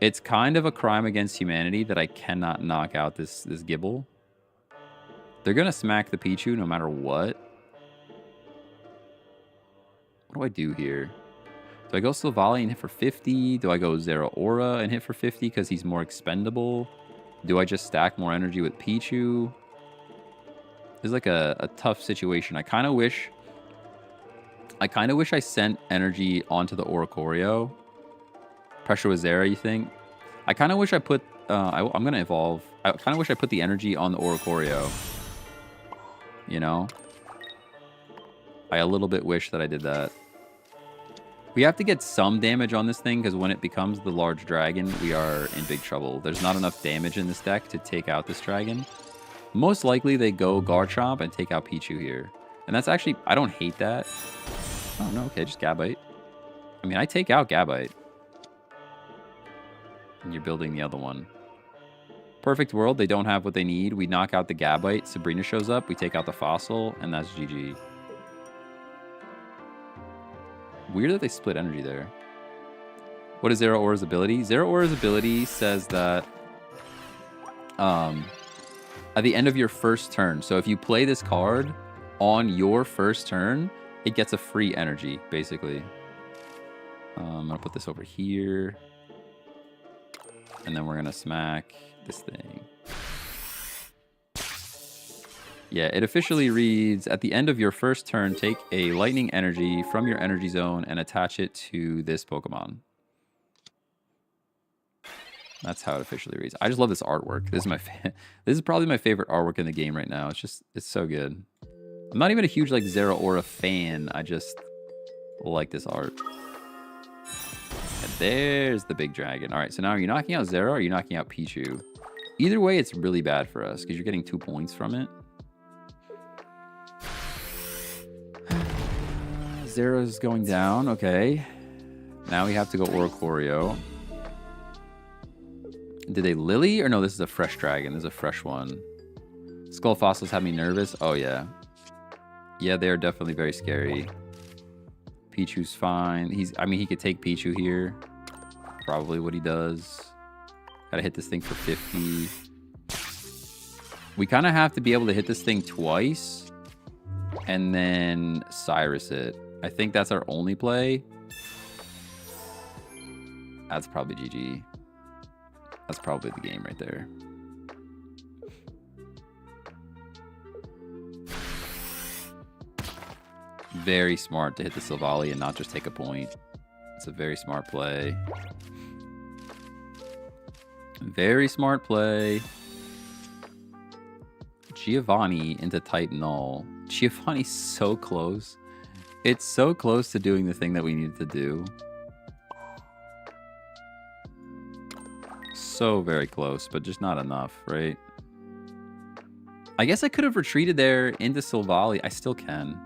It's kind of a crime against humanity that I cannot knock out this Gibble. They're going to smack the Pichu no matter what. do I do here? Do I go Silvally and hit for 50? Do I go Zero Aura and hit for 50 because he's more expendable? Do I just stack more energy with Pichu? It's like a tough situation. I kind of wish I sent energy onto the Oricorio. Pressure with Zera, you think? I kind of wish I put... I'm going to evolve. I kind of wish I put the energy on the Oricorio. You know? I a little bit wish that I did that. We have to get some damage on this thing because when it becomes the large dragon, we are in big trouble. There's not enough damage in this deck to take out this dragon. Most likely they go Garchomp and take out Pichu here. And that's actually... I don't hate that. Oh, no. Okay, just Gabite. I mean, I take out Gabite. And you're building the other one. Perfect world. They don't have what they need. We knock out the Gabite. Sabrina shows up. We take out the Fossil. And that's GG. Weird that they split energy there. What is Zero Aura's ability? Zero Aura's ability says that at the end of your first turn. So if you play this card on your first turn, it gets a free energy, basically. I'm going to put this over here. And then we're going to smack this thing. Yeah, it officially reads, at the end of your first turn, take a lightning energy from your energy zone and attach it to this Pokemon. That's how it officially reads. I just love this artwork. This is this is probably my favorite artwork in the game right now. It's so good. I'm not even a huge like Zero Aura fan. I just like this art. And there's the big dragon. All right, so now are you knocking out Zero or are you knocking out Pichu? Either way, it's really bad for us because you're getting 2 points from it. Zero's going down. Okay. Now we have to go Oricorio. Did they Lily? Or no, this is a fresh dragon. This is a fresh one. Skull fossils have me nervous. Oh, yeah. Yeah, they're definitely very scary. Pichu's fine. I mean, he could take Pichu here. Probably what he does. Gotta hit this thing for 50. We kind of have to be able to hit this thing twice. And then Cyrus it. I think that's our only play. That's probably GG. That's probably the game right there. Very smart to hit the Silvally and not just take a point. It's a very smart play. Very smart play. Giovanni into type null. Giovanni's so close. It's so close to doing the thing that we needed to do. So very close, but just not enough, right? I guess I could have retreated there into Silvally. I still can.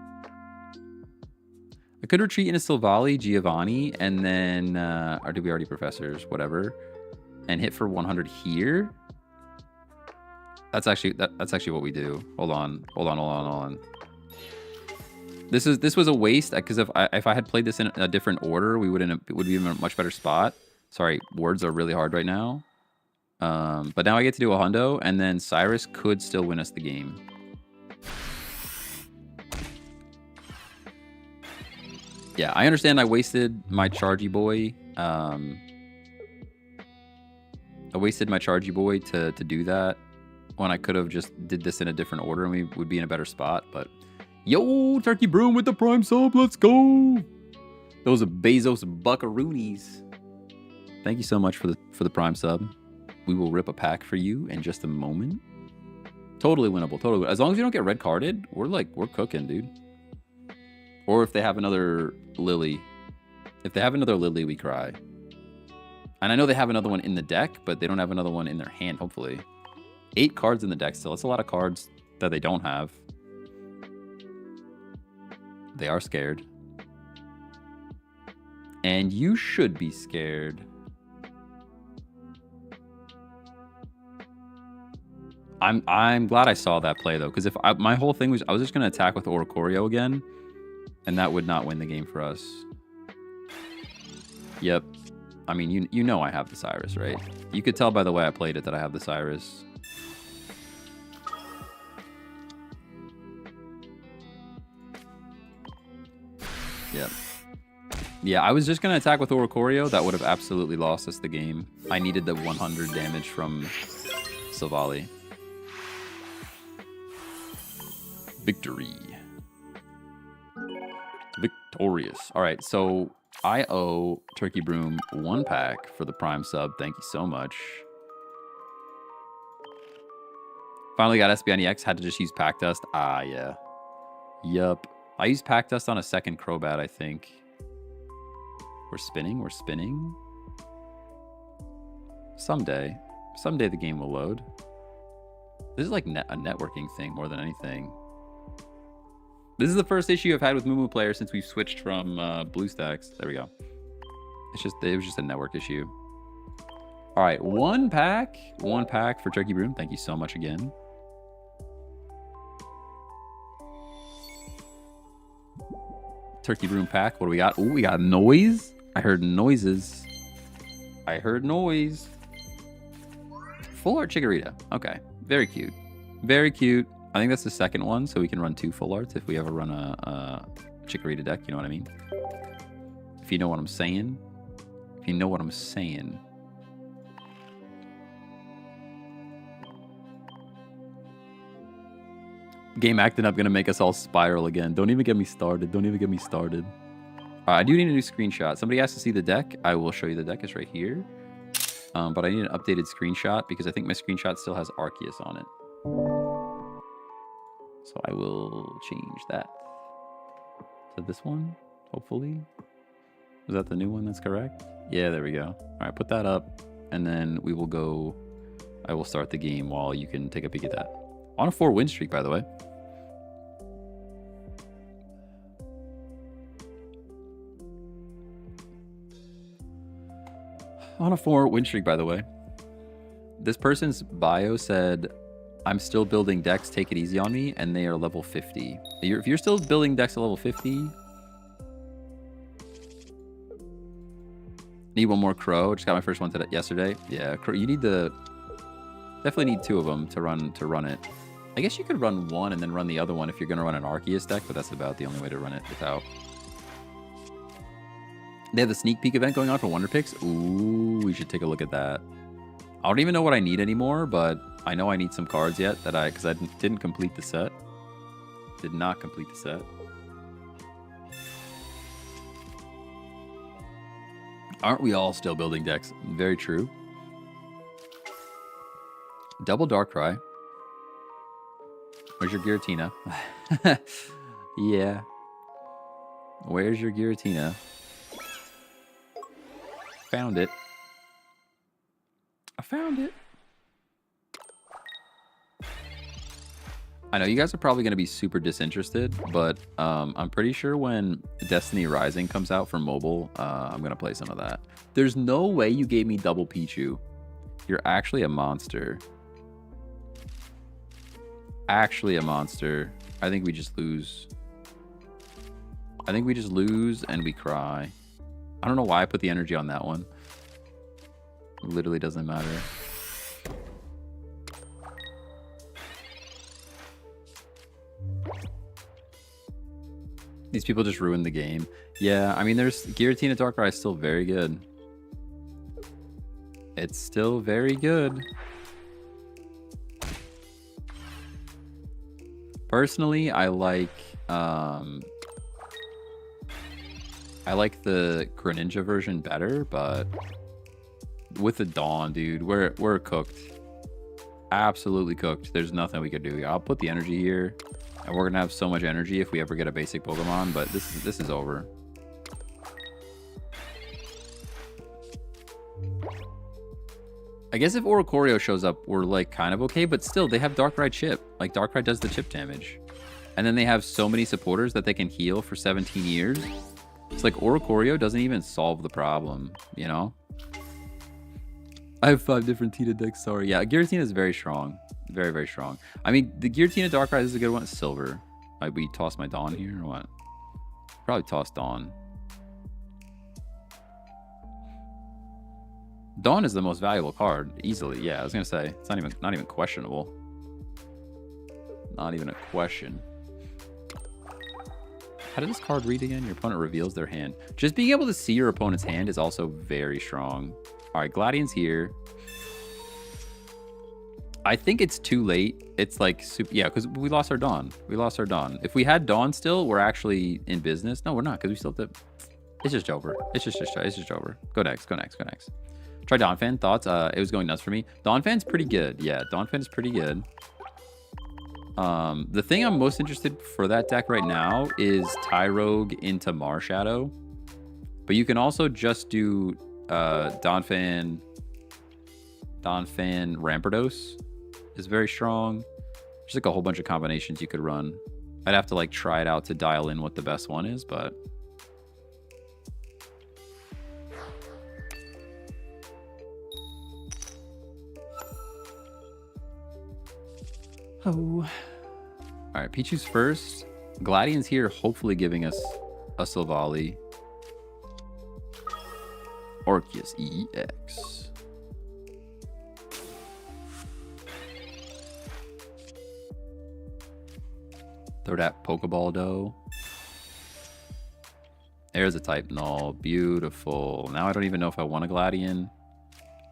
I could retreat into Silvally, Giovanni, and then... or did we already Professors? Whatever. And hit for 100 here. That's actually what we do. Hold on. This was a waste because if I had played this in a different order, it would be in a much better spot. Sorry, words are really hard right now. But now I get to do a hundo, and then Cyrus could still win us the game. Yeah, I understand I wasted my Chargy Boy. I wasted my Chargy Boy to do that when I could have just did this in a different order and we would be in a better spot. But yo, Turkey Broom with the Prime sub, let's go! Those are Bezos buckaroonies. Thank you so much for the Prime sub. We will rip a pack for you in just a moment. Totally winnable, totally. As long as you don't get red carded, we're cooking, dude. Or if they have another Lily. If they have another Lily, we cry. And I know they have another one in the deck, but they don't have another one in their hand, hopefully. 8 cards in the deck still. That's a lot of cards that they don't have. They are scared. And you should be scared. I'm glad I saw that play, though, because if my whole thing was I was just going to attack with Oricorio again, and that would not win the game for us. Yep. I mean, you know I have the Cyrus, right? You could tell by the way I played it that I have the Cyrus. Yep. Yeah, I was just going to attack with Oricorio. That would have absolutely lost us the game. I needed the 100 damage from Silvally. Victory. Victorious. All right, so I owe Turkey Broom 1 pack for the Prime sub. Thank you so much. Finally got SB EX. Had to just use Pack Dust. Ah, yeah. Yup. I used Pack Dust on a second Crobat, I think. We're spinning. We're spinning. Someday. Someday the game will load. This is like a networking thing more than anything. This is the first issue I've had with Moo Player since we've switched from BlueStacks. There we go. It was just a network issue. All right, 1 pack. 1 pack for Turkey Broom. Thank you so much again. Turkey Broom pack. What do we got? Oh, we got noise. I heard noises. I heard noise. Full art Chikorita. Okay. Very cute. Very cute. I think that's the second one, so we can run 2 full arts if we ever run a Chikorita deck. You know what I mean? If you know what I'm saying. If you know what I'm saying. Game acting up gonna make us all spiral again. Don't even get me started. Don't even get me started. I do need a new screenshot. Somebody asked to see the deck. I will show you the deck. It's right here. But I need an updated screenshot because I think my screenshot still has Arceus on it. So I will change that to this one, hopefully. Is that the new one that's correct? Yeah, there we go. All right, put that up, and then we will go. I will start the game while you can take a peek at that. On a 4-win streak, by the way. On a 4-win streak, by the way. This person's bio said, I'm still building decks, take it easy on me, and they are level 50. If you're still building decks at level 50, need one more Crow. Just got my first one yesterday. Yeah, Crow, you need definitely need 2 of them to run it. I guess you could run 1 and then run the other one if you're going to run an Arceus deck, but that's about the only way to run it without. They have the sneak peek event going on for Wonder Picks. Ooh, we should take a look at that. I don't even know what I need anymore, but I know I need some cards yet because I didn't complete the set. Did not complete the set. Aren't we all still building decks? Very true. Double Darkrai. Where's your Giratina? Yeah. Where's your Giratina? Found it. I found it. I know you guys are probably going to be super disinterested, but I'm pretty sure when Destiny Rising comes out for mobile, I'm going to play some of that. There's no way you gave me double Pichu. You're actually a monster. Actually a monster. I think we just lose. I think we just lose and we cry. I don't know why I put the energy on that one. It literally doesn't matter. These people just ruined the game. Yeah, I mean, there's Giratina Darkrai is still very good. It's still very good. Personally, I like the Greninja version better, but with the Dawn, dude, we're cooked. Absolutely cooked. There's nothing we could do. I'll put the energy here, and we're gonna have so much energy if we ever get a basic Pokemon, but this is over. I guess if Oricorio shows up, we're like kind of okay, but still they have Darkrai chip. Like Darkrai does the chip damage. And then they have so many supporters that they can heal for 17 years. It's like Oricorio doesn't even solve the problem, you know? I have 5 different Tita decks, sorry. Yeah, Giratina is very strong. Very, very strong. I mean, the Giratina Darkrai is a good one. Silver. Like, we toss my Dawn here or what? Probably toss Dawn. Dawn is the most valuable card, easily. Yeah, I was gonna say it's not even questionable. Not even a question. How did this card read again? Your opponent reveals their hand. Just being able to see your opponent's hand is also very strong. All right, Gladian's here. I think it's too late. It's like, yeah, because we lost our Dawn. We lost our Dawn. If we had Dawn still, we're actually in business. No, we're not, because we still have to... It's just over. It's just over. Go next, go next, go next. Try Donphan. Thoughts? It was going nuts for me. Donphan's pretty good. Yeah, Donphan is pretty good. The thing I'm most interested for that deck right now is Tyrogue into Marshadow. But you can also just do Donphan Rampardos is very strong. There's like a whole bunch of combinations you could run. I'd have to like try it out to dial in what the best one is, but... Oh. All right, Pichu's first. Gladian's here, hopefully giving us a Silvally. Arceus EX. Throw that Pokeball dough. There's a type null. Beautiful. Now I don't even know if I want a Gladian.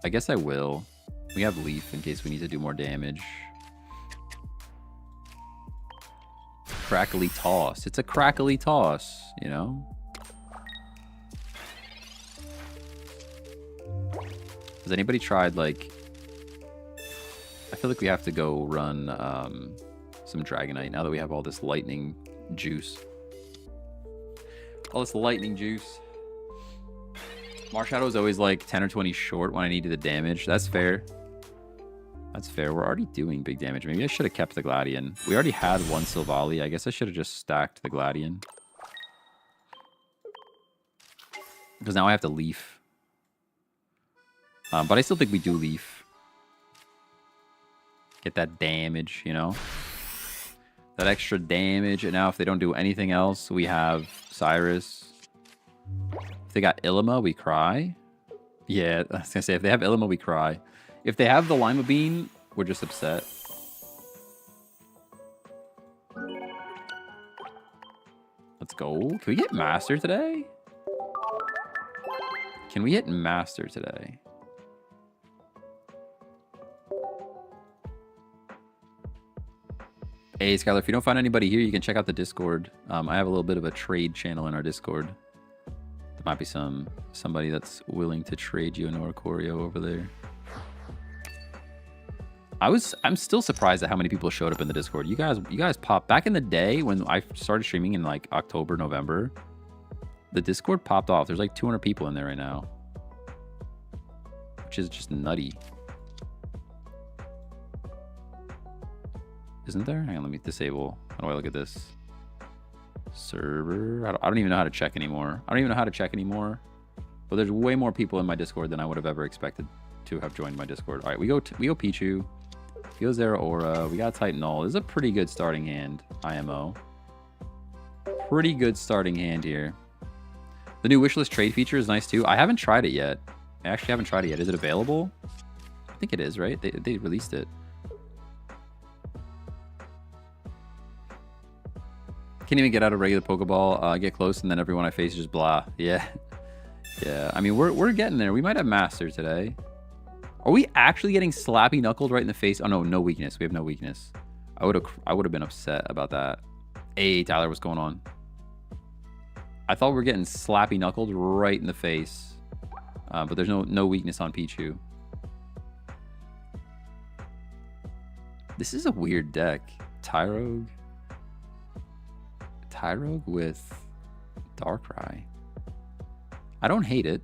I guess I will. We have Leaf in case we need to do more damage. Crackly toss. It's a crackly toss, you know? Has anybody tried, like... I feel like we have to go run some Dragonite now that we have all this lightning juice. All this lightning juice. Marshadow is always like 10 or 20 short when I needed the damage. That's fair. That's fair. We're already doing big damage. Maybe I should have kept the Gladian. We already had one Silvally. I guess I should have just stacked the Gladian. Because now I have to Leaf. But I still think we do Leaf. Get that damage, you know? That extra damage. And now if they don't do anything else, we have Cyrus. If they got Illima, we cry. Yeah, I was going to say, if they have Illima, we cry. If they have the Lima Bean, we're just upset. Let's go. Can we get Master today? Can we hit Master today? Hey, Skylar, if you don't find anybody here, you can check out the Discord. I have a little bit of a trade channel in our Discord. There might be somebody that's willing to trade you an Oricorio over there. I'm still surprised at how many people showed up in the Discord. You guys popped back in the day when I started streaming in like October, November. The Discord popped off. There's like 200 people in there right now, which is just nutty. Isn't there? Hang on, let me disable. How do I look at this? Server. I don't even know how to check anymore. But there's way more people in my Discord than I would have ever expected to have joined my Discord. All right, we go Pichu. He goes Zeraora. We got Titan Null. This is a pretty good starting hand, IMO. Pretty good starting hand here. The new wishlist trade feature is nice too. I haven't tried it yet. I actually haven't tried it yet. Is it available? I think it is, right? They released it. Can't even get out a regular Pokeball. Get close, and then everyone I face is just blah. Yeah. Yeah. I mean, we're getting there. We might have Master today. Are we actually getting slappy knuckled right in the face? Oh no, no weakness. We have no weakness. I would have been upset about that. Hey, Tyler, what's going on? I thought we were getting slappy knuckled right in the face, but there's no weakness on Pichu. This is a weird deck. Tyrogue with Darkrai. I don't hate it.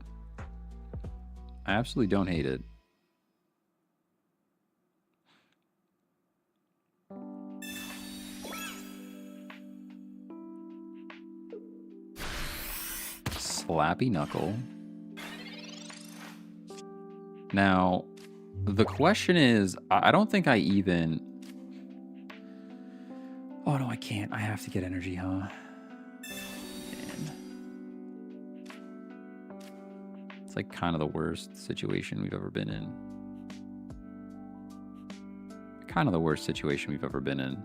I absolutely don't hate it. Slappy Knuckle. Now, the question is, I don't think I even... Oh, no, I can't. I have to get energy, huh? Man. It's like kind of the worst situation we've ever been in. Kind of the worst situation we've ever been in.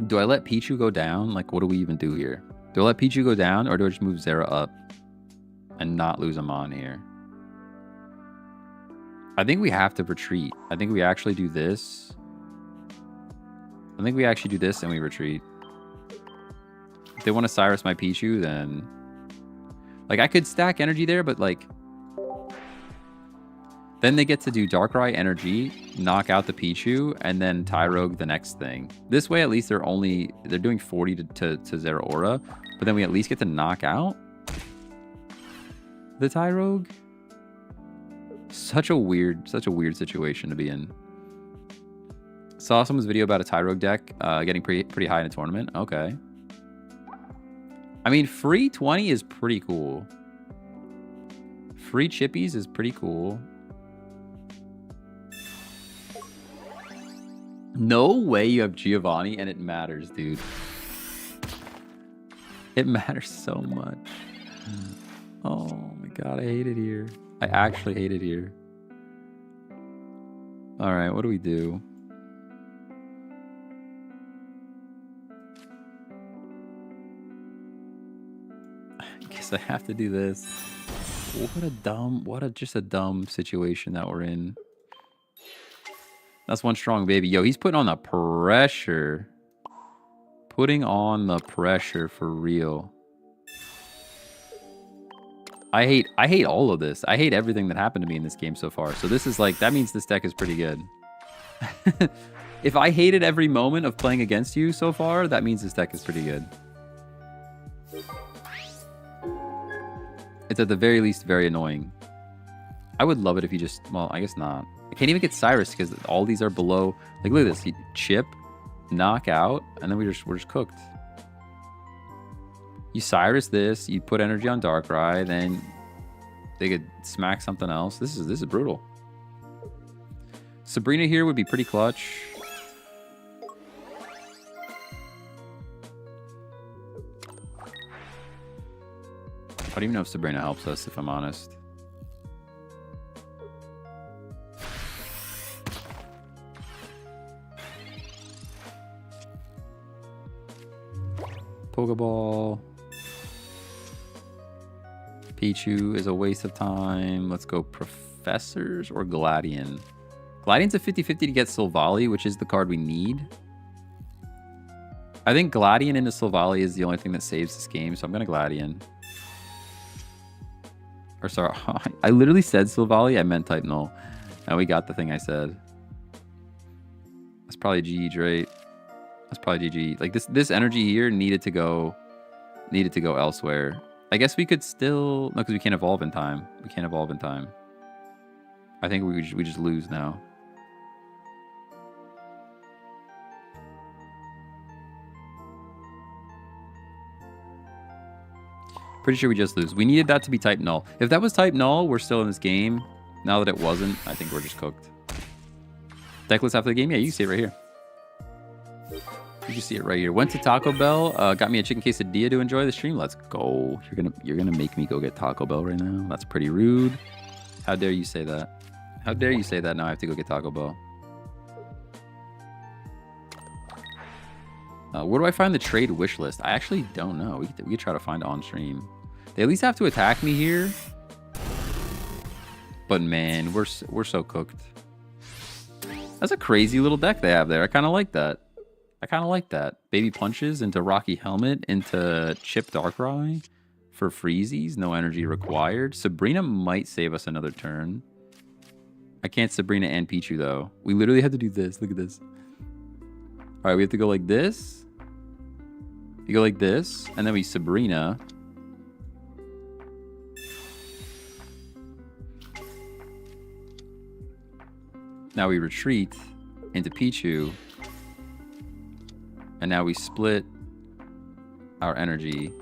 Do I let Pichu go down? Like, what do we even do here? Do I let Pichu go down, or do I just move Zera up and not lose him on here? I think we have to retreat. I think we actually do this. I think we actually do this and we retreat. If they want to Cyrus my Pichu, then... Like, I could stack energy there, but, like... Then they get to do Darkrai energy, knock out the Pichu, and then Tyrogue the next thing. This way, at least they're doing 40 to Zeraora, but then we at least get to knock out the Tyrogue. Such a weird situation to be in. Saw someone's video about a Tyrogue deck getting pretty high in a tournament. Okay. I mean, free 20 is pretty cool. Free chippies is pretty cool. No way you have Giovanni and it matters, dude. It matters so much. Oh my god, I hate it here. I actually hate it here. Alright, what do we do? I guess I have to do this. Just a dumb situation that we're in. That's one strong baby. Yo, he's putting on the pressure. Putting on the pressure for real. I hate all of this. I hate everything that happened to me in this game so far. So this is like, that means this deck is pretty good. If I hated every moment of playing against you so far, that means this deck is pretty good. It's at the very least very annoying. I would love it if you just, well, I guess not. I can't even get Cyrus because all these are below. Like, look at this. You chip, knock out, and then we're just cooked. You Cyrus this, you put energy on Darkrai, then they could smack something else. This is brutal. Sabrina here would be pretty clutch. I don't even know if Sabrina helps us, if I'm honest. Pokeball. Pichu is a waste of time. Let's go Professors or Gladion. Gladion's a 50-50 to get Silvally, which is the card we need. I think Gladion into Silvally is the only thing that saves this game, so I'm going to Gladion. Or sorry, I literally said Silvally, I meant type null. And we got the thing I said. That's probably GG, right? That's probably GG. Like this energy here needed to go elsewhere. I guess we could still, no, because we can't evolve in time. We can't evolve in time. I think we just lose now. Pretty sure we just lose. We needed that to be type null. If that was type null, we're still in this game. Now that it wasn't, I think we're just cooked. Decklist after the game? Yeah, you can see it right here. You can see it right here. Went to Taco Bell. Got me a chicken quesadilla to enjoy the stream. Let's go. You're gonna make me go get Taco Bell right now. That's pretty rude. How dare you say that? How dare you say that? Now I have to go get Taco Bell. Where do I find the trade wish list? I actually don't know. We could try to find it on stream. They at least have to attack me here. But man, we're so cooked. That's a crazy little deck they have there. I kind of like that. I kind of like that. Baby Punches into Rocky Helmet into Chip Darkrai for freezies. No energy required. Sabrina might save us another turn. I can't Sabrina and Pichu though. We literally have to do this. Look at this. All right, we have to go like this. You go like this, and then we Sabrina. Now we retreat into Pichu. And now we split our energy.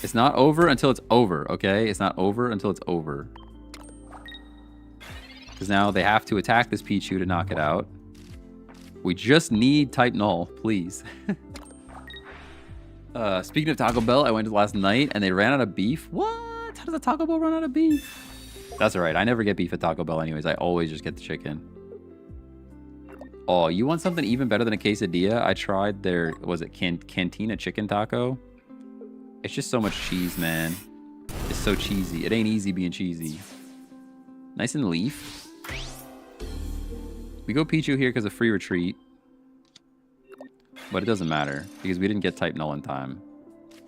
It's not over until it's over, okay? It's not over until it's over. Because now they have to attack this Pichu to knock it out. We just need type null, please. Speaking of Taco Bell, I went to last night and they ran out of beef. What? How does a Taco Bell run out of beef? That's all right. I never get beef at Taco Bell anyways. I always just get the chicken. Oh, you want something even better than a quesadilla? I tried their, was it Cantina chicken taco? It's just so much cheese, man. It's so cheesy. It ain't easy being cheesy. Nice and leaf. We go Pichu here because of free retreat. But it doesn't matter because we didn't get type null in time.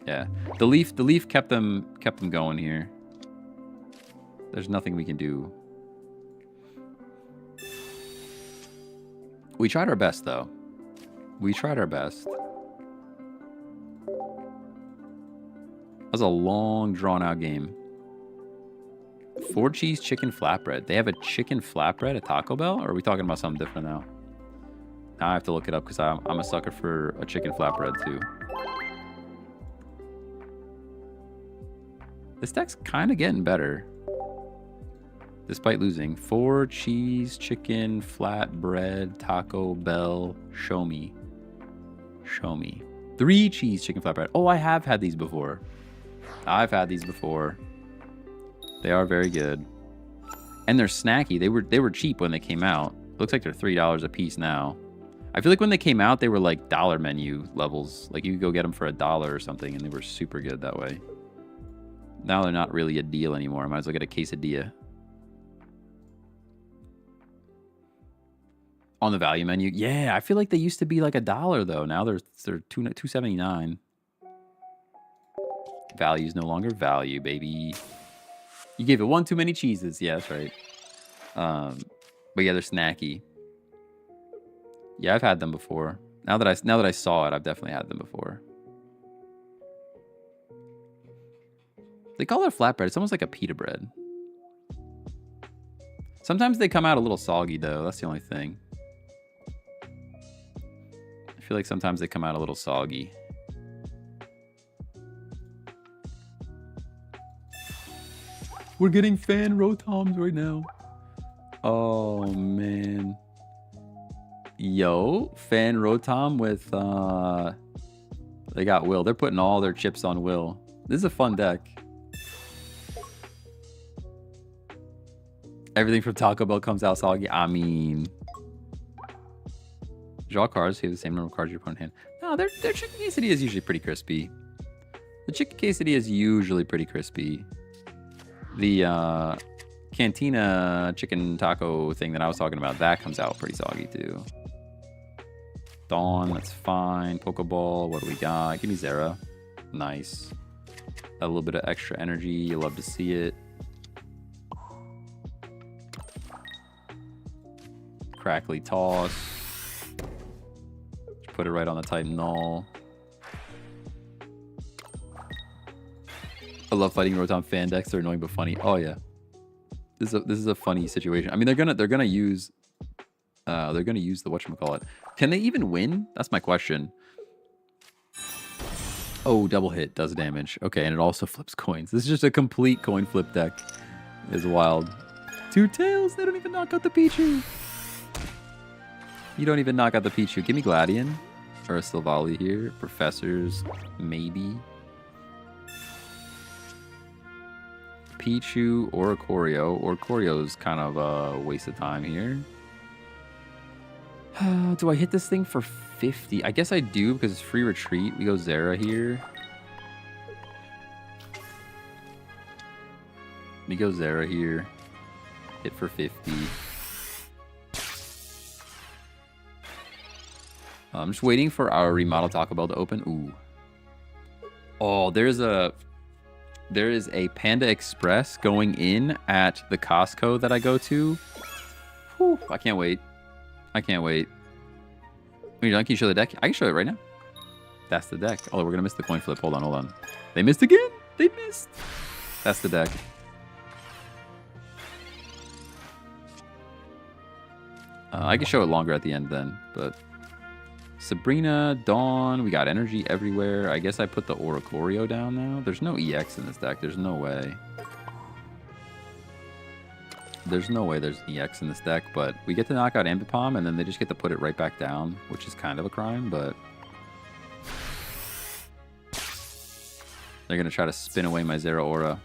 Yeah. The leaf kept them going here. There's nothing we can do. We tried our best, though. We tried our best. That was a long, drawn-out game. 4 cheese chicken flatbread. They have a chicken flatbread at Taco Bell? Or are we talking about something different now? Now I have to look it up because I'm a sucker for a chicken flatbread, too. This deck's kind of getting better. Despite losing. 4 cheese, chicken, flatbread, Taco Bell. Show me. Show me. 3 cheese, chicken, flatbread. Oh, I have had these before. I've had these before. They are very good. And they're snacky. They were cheap when they came out. Looks like they're $3 a piece now. I feel like when they came out, they were like dollar menu levels. Like you could go get them for $1 or something, and they were super good that way. Now they're not really a deal anymore. I might as well get a quesadilla. On the value menu, yeah, I feel like they used to be like $1 though. Now they're $2.79. Value's no longer value, baby. You gave it one too many cheeses. Yeah, that's right. But yeah, they're snacky. Yeah, I've had them before. Now that I saw it, I've definitely had them before. They call it a flatbread. It's almost like a pita bread. Sometimes they come out a little soggy though. That's the only thing. I feel like sometimes they come out a little soggy. We're getting fan rotoms right now. Oh man. Yo, fan rotom with they got Will. They're putting all their chips on Will. This is a fun deck. Everything from Taco Bell comes out soggy. I mean, draw cards. You have the same number of cards your opponent hand. No, their chicken quesadilla is usually pretty crispy. The chicken quesadilla is usually pretty crispy. The Cantina chicken taco thing that I was talking about, that comes out pretty soggy too. Dawn, that's fine. Pokeball, what do we got? Give me Zera. Nice. A little bit of extra energy. You love to see it. Crackly toss. Put it right on the type null. I love fighting Rotom fan decks. They're annoying but funny. Oh yeah, this is a funny situation. I mean, they're gonna use the whatchamacallit. Can they even win? That's my question. Oh, double hit does damage. Okay, and it also flips coins. This is just a complete coin flip deck. It's wild. 2 tails. They don't even knock out the Pichu. You don't even knock out the Pichu. Give me Gladion or a Silvally here. Professors, maybe. Pichu or a Choreo. Or Choreo's kind of a waste of time here. Do I hit this thing for 50? I guess I do because it's free retreat. We go Zera here. We go Zera here. Hit for 50. I'm just waiting for our remodel Taco Bell to open. Ooh. Oh, there is a Panda Express going in at the Costco that I go to. Whew, I can't wait. I can't wait. Can you show the deck? I can show it right now. That's the deck. Oh, we're going to miss the coin flip. Hold on. They missed again. They missed. That's the deck. I can show it longer at the end then, but... Sabrina, Dawn, we got energy everywhere. I guess I put the Oricorio down now. There's no EX in this deck. There's no way. There's no way there's EX in this deck, but we get to knock out Ambipom, and then they just get to put it right back down, which is kind of a crime, but... They're going to try to spin away my Zera Aura.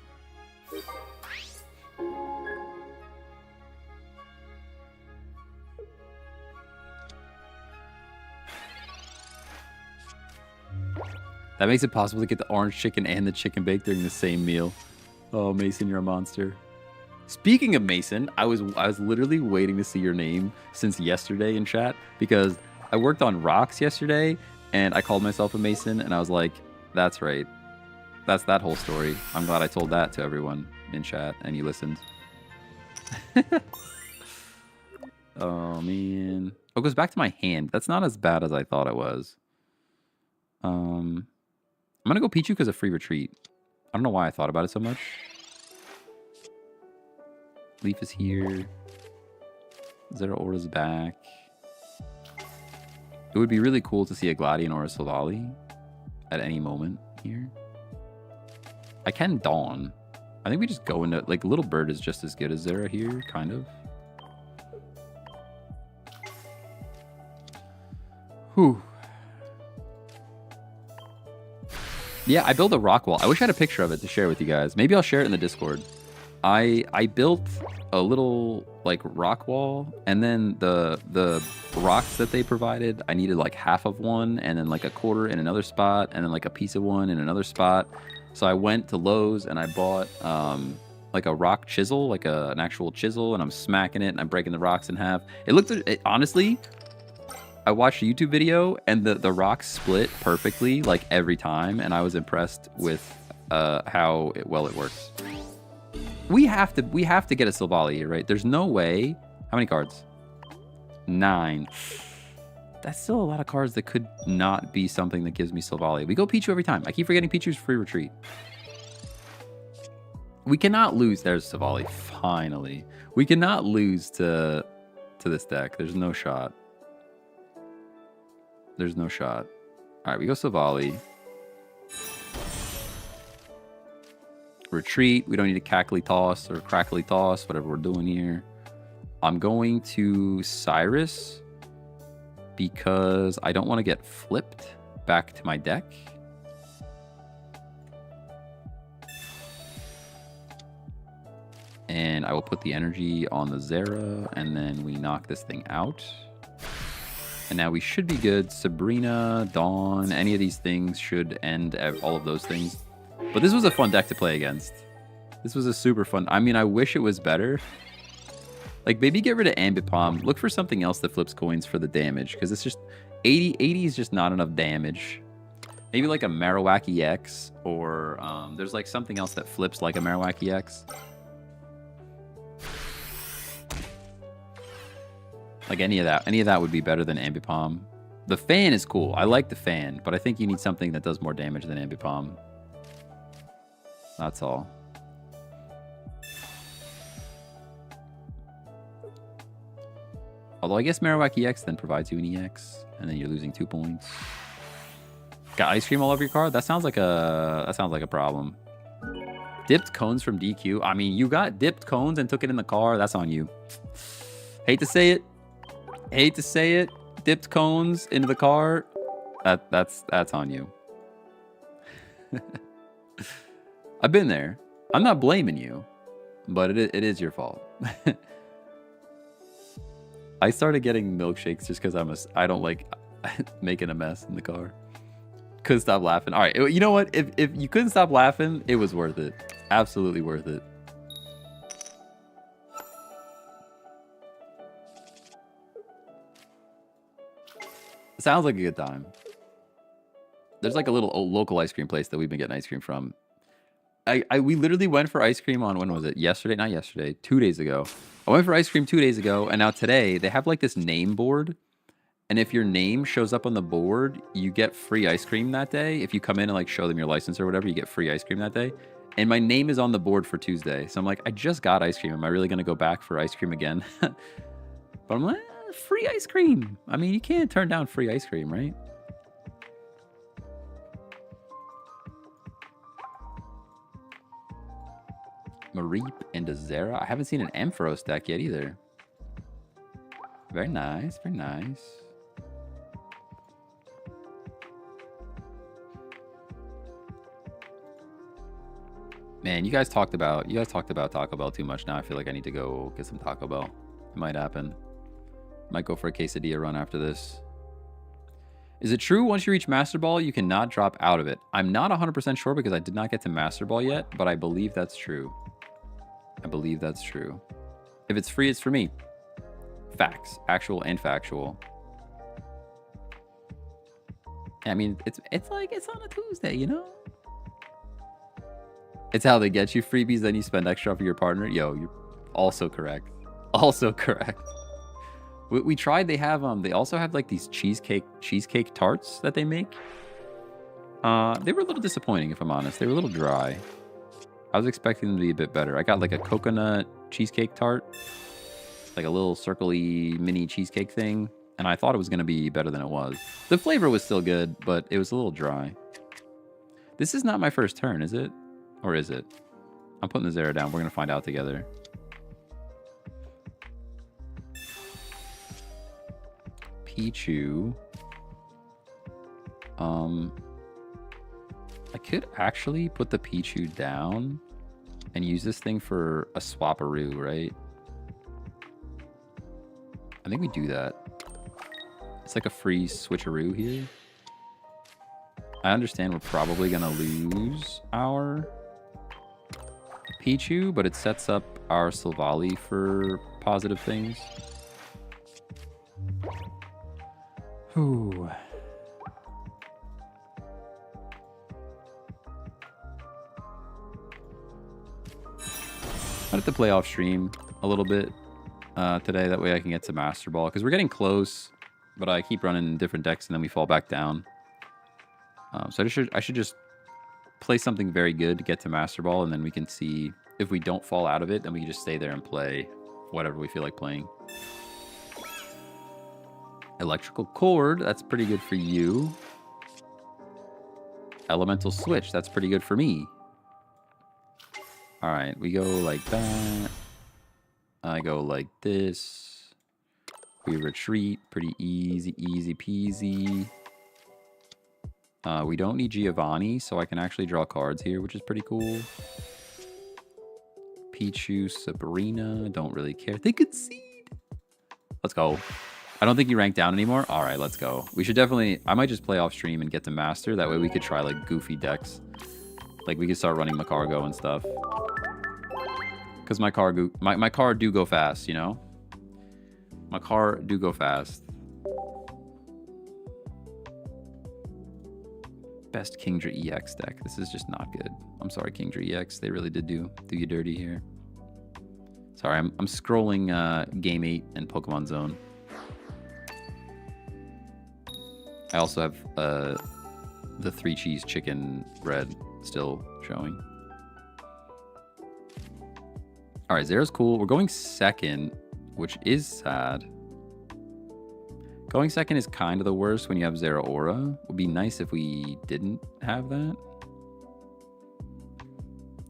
That makes it possible to get the orange chicken and the chicken bake during the same meal. Oh, Mason, you're a monster. Speaking of Mason, I was literally waiting to see your name since yesterday in chat because I worked on rocks yesterday and I called myself a Mason and I was like, that's right. That's that whole story. I'm glad I told that to everyone in chat and you listened. Oh, man. Oh, it goes back to my hand. That's not as bad as I thought it was. I'm going to go Pichu because of free retreat. I don't know why I thought about it so much. Leaf is here. Zeraora's back. It would be really cool to see a Gladion or a Silvally at any moment here. I can Dawn. I think we just go into... Like, Little Bird is just as good as Zera here, kind of. Whew. Yeah, I built a rock wall. I wish I had a picture of it to share with you guys. Maybe I'll share it in the Discord. I built a little like rock wall, and then the rocks that they provided, I needed like half of one, and then like a quarter in another spot, and then like a piece of one in another spot. So I went to Lowe's and I bought like a rock chisel, like an actual chisel, and I'm smacking it and I'm breaking the rocks in half. Honestly, I watched a YouTube video and the rocks split perfectly like every time, and I was impressed with how well it works. We have to get a Silvally here, right? There's no way. How many cards? 9. That's still a lot of cards that could not be something that gives me Silvally. We go Pichu every time. I keep forgetting Pichu's free retreat. We cannot lose. There's Silvally. Finally. We cannot lose to this deck. There's no shot. There's no shot. All right, we go Silvally. Retreat. We don't need a cackly toss or crackly toss, whatever we're doing here. I'm going to Cyrus because I don't want to get flipped back to my deck. And I will put the energy on the Zera, and then we knock this thing out. And now we should be good. Sabrina, Dawn, any of these things should end all of those things. But this was a fun deck to play against. This was a super fun... I mean, I wish it was better. Like, maybe get rid of Ambipom. Look for something else that flips coins for the damage. Because it's just... 80 is just not enough damage. Maybe like a Marowak EX. Or there's like something else that flips like a Marowak EX. Like any of that would be better than Ambipom. The fan is cool. I like the fan. But I think you need something that does more damage than Ambipom. That's all. Although I guess Marowak EX then provides you an EX, and then you're losing 2 points. Got ice cream all over your card? That sounds like a problem. Dipped cones from DQ. I mean, you got dipped cones and took it in the car. That's on you. Hate to say it. Hate to say it. Dipped cones into the car. That's on you. I've been there. I'm not blaming you, but it is your fault. I started getting milkshakes just because I don't like making a mess in the car. Couldn't stop laughing. All right, you know what? If you couldn't stop laughing, it was worth it. Absolutely worth it. Sounds like a good time. There's like a little local ice cream place that we've been getting ice cream from. We literally went for ice cream on, when was it? Yesterday? Not yesterday. 2 days ago. I went for ice cream 2 days ago, and now today they have like this name board. And if your name shows up on the board, you get free ice cream that day. If you come in and like show them your license or whatever, you get free ice cream that day. And my name is on the board for Tuesday. So I'm like, I just got ice cream. Am I really going to go back for ice cream again? But I'm like, free ice cream. I mean, you can't turn down free ice cream, right? Mareep and a Zera. I haven't seen an Ampharos deck yet either. Very nice, very nice. Man, you guys talked about Taco Bell too much. Now I feel like I need to go get some Taco Bell. It might happen. Might go for a quesadilla run after this. Is it true once you reach Master Ball, you cannot drop out of it? I'm not 100% sure because I did not get to Master Ball yet, but I believe that's true. I believe that's true. If it's free, it's for me. Facts. Actual and factual. I mean, it's like it's on a Tuesday, you know? It's how they get you freebies, then you spend extra for your partner. Yo, you're also correct. Also correct. We tried. They have they also have like these cheesecake tarts that they make. They were a little disappointing, if I'm honest. They were a little dry. I was expecting them to be a bit better. I got like a coconut cheesecake tart, like a little circle-y mini cheesecake thing, and I thought it was going to be better than it was. The flavor was still good, but it was a little dry. This is not my first turn, is it? Or is it? I'm putting the Zera down. We're going to find out together. Pichu. I could actually put the Pichu down and use this thing for a Swapperoo, right? I think we do that. It's like a free switcheroo here. I understand we're probably going to lose our Pichu, but it sets up our Silvally for positive things. Whew. I have to play off stream a little bit today. That way I can get to Master Ball. Because we're getting close, but I keep running different decks and then we fall back down. So I should just play something very good to get to Master Ball. And then we can see if we don't fall out of it, then we can just stay there and play whatever we feel like playing. Electrical Cord, that's pretty good for you. Elemental Switch, that's pretty good for me. Alright, we go like that. I go like this. We retreat, pretty easy, easy peasy. We don't need Giovanni, so I can actually draw cards here, which is pretty cool. Pichu, Sabrina, don't really care. They concede. Let's go. I don't think you rank down anymore. All right, let's go. We should definitely... I might just play off stream and get to Master. That way we could try, like, goofy decks. Like, we could start running Macargo and stuff. Because my car do go fast, you know? My car do go fast. Best Kingdra EX deck. This is just not good. I'm sorry, Kingdra EX. They really did do you dirty here. Sorry, I'm scrolling Game 8 and Pokemon Zone. I also have the 3 cheese chicken bread still showing. All right, Zera's cool. We're going second, which is sad. Going second is kind of the worst when you have Zera Aura. Would be nice if we didn't have that.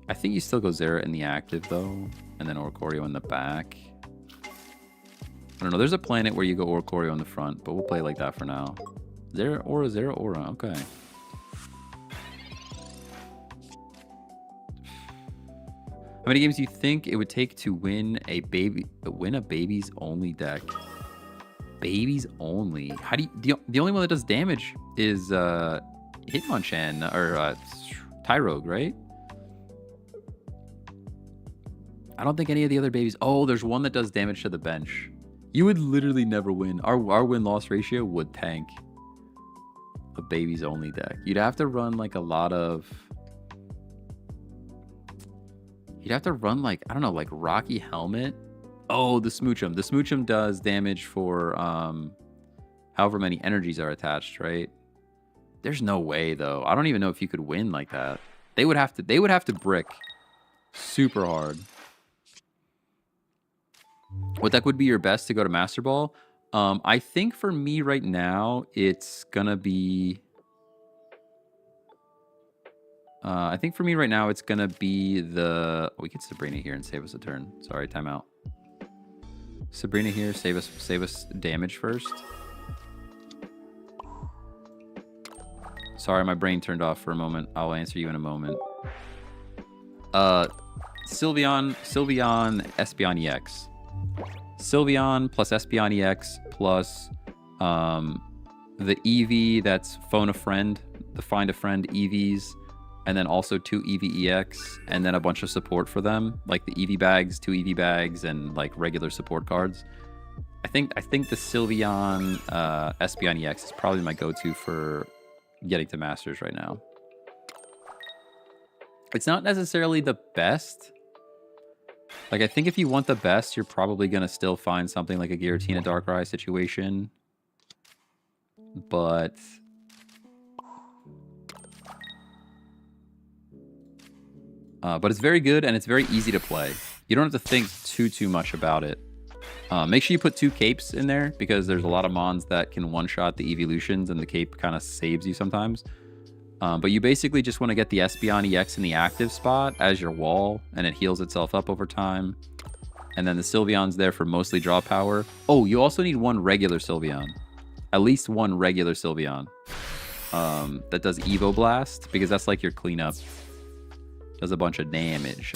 I think you still go Zera in the active, though, and then Oricorio in the back. I don't know. There's a planet where you go Oricorio in the front, but we'll play like that for now. Zera Aura. Okay. How many games do you think it would take to win a babies only deck? Babies only. How do you? The only one that does damage is Hitmonchan or Tyrogue, right? I don't think any of the other babies. Oh, there's one that does damage to the bench. You would literally never win. Our win-loss ratio would tank a babies only deck. You'd have to run like a lot of... You'd have to run like, I don't know, like Rocky Helmet. Oh, the Smoochum. The Smoochum does damage for however many energies are attached, right? There's no way though. I don't even know if you could win like that. They would have to brick super hard. What deck would be your best to go to Master Ball? I think for me right now, it's gonna be... I think for me right now, it's gonna be the... We get Sabrina here and save us a turn. Sorry, timeout. Sabrina here, save us damage first. Sorry, my brain turned off for a moment. I'll answer you in a moment. Sylveon, Espeon EX. Sylveon plus Espeon EX plus the Eevee that's Phone a Friend, the Find a Friend Eevees, and then also 2 Eevee EX, and then a bunch of support for them, like the Eevee bags, 2 Eevee bags, and like regular support cards. I think the Sylveon Espeon EX is probably my go-to for getting to Masters right now. It's not necessarily the best. Like, I think if you want the best, you're probably going to still find something like a Giratina Darkrai situation. But it's very good, and it's very easy to play. You don't have to think too much about it. Make sure you put 2 capes in there, because there's a lot of mons that can one-shot the evolutions, and the cape kind of saves you sometimes. But you basically just want to get the Espeon EX in the active spot as your wall, and it heals itself up over time. And then the Sylveon's there for mostly draw power. Oh, you also need 1 regular Sylveon. At least 1 regular Sylveon. That does Evo Blast, because that's like your cleanup. Does a bunch of damage.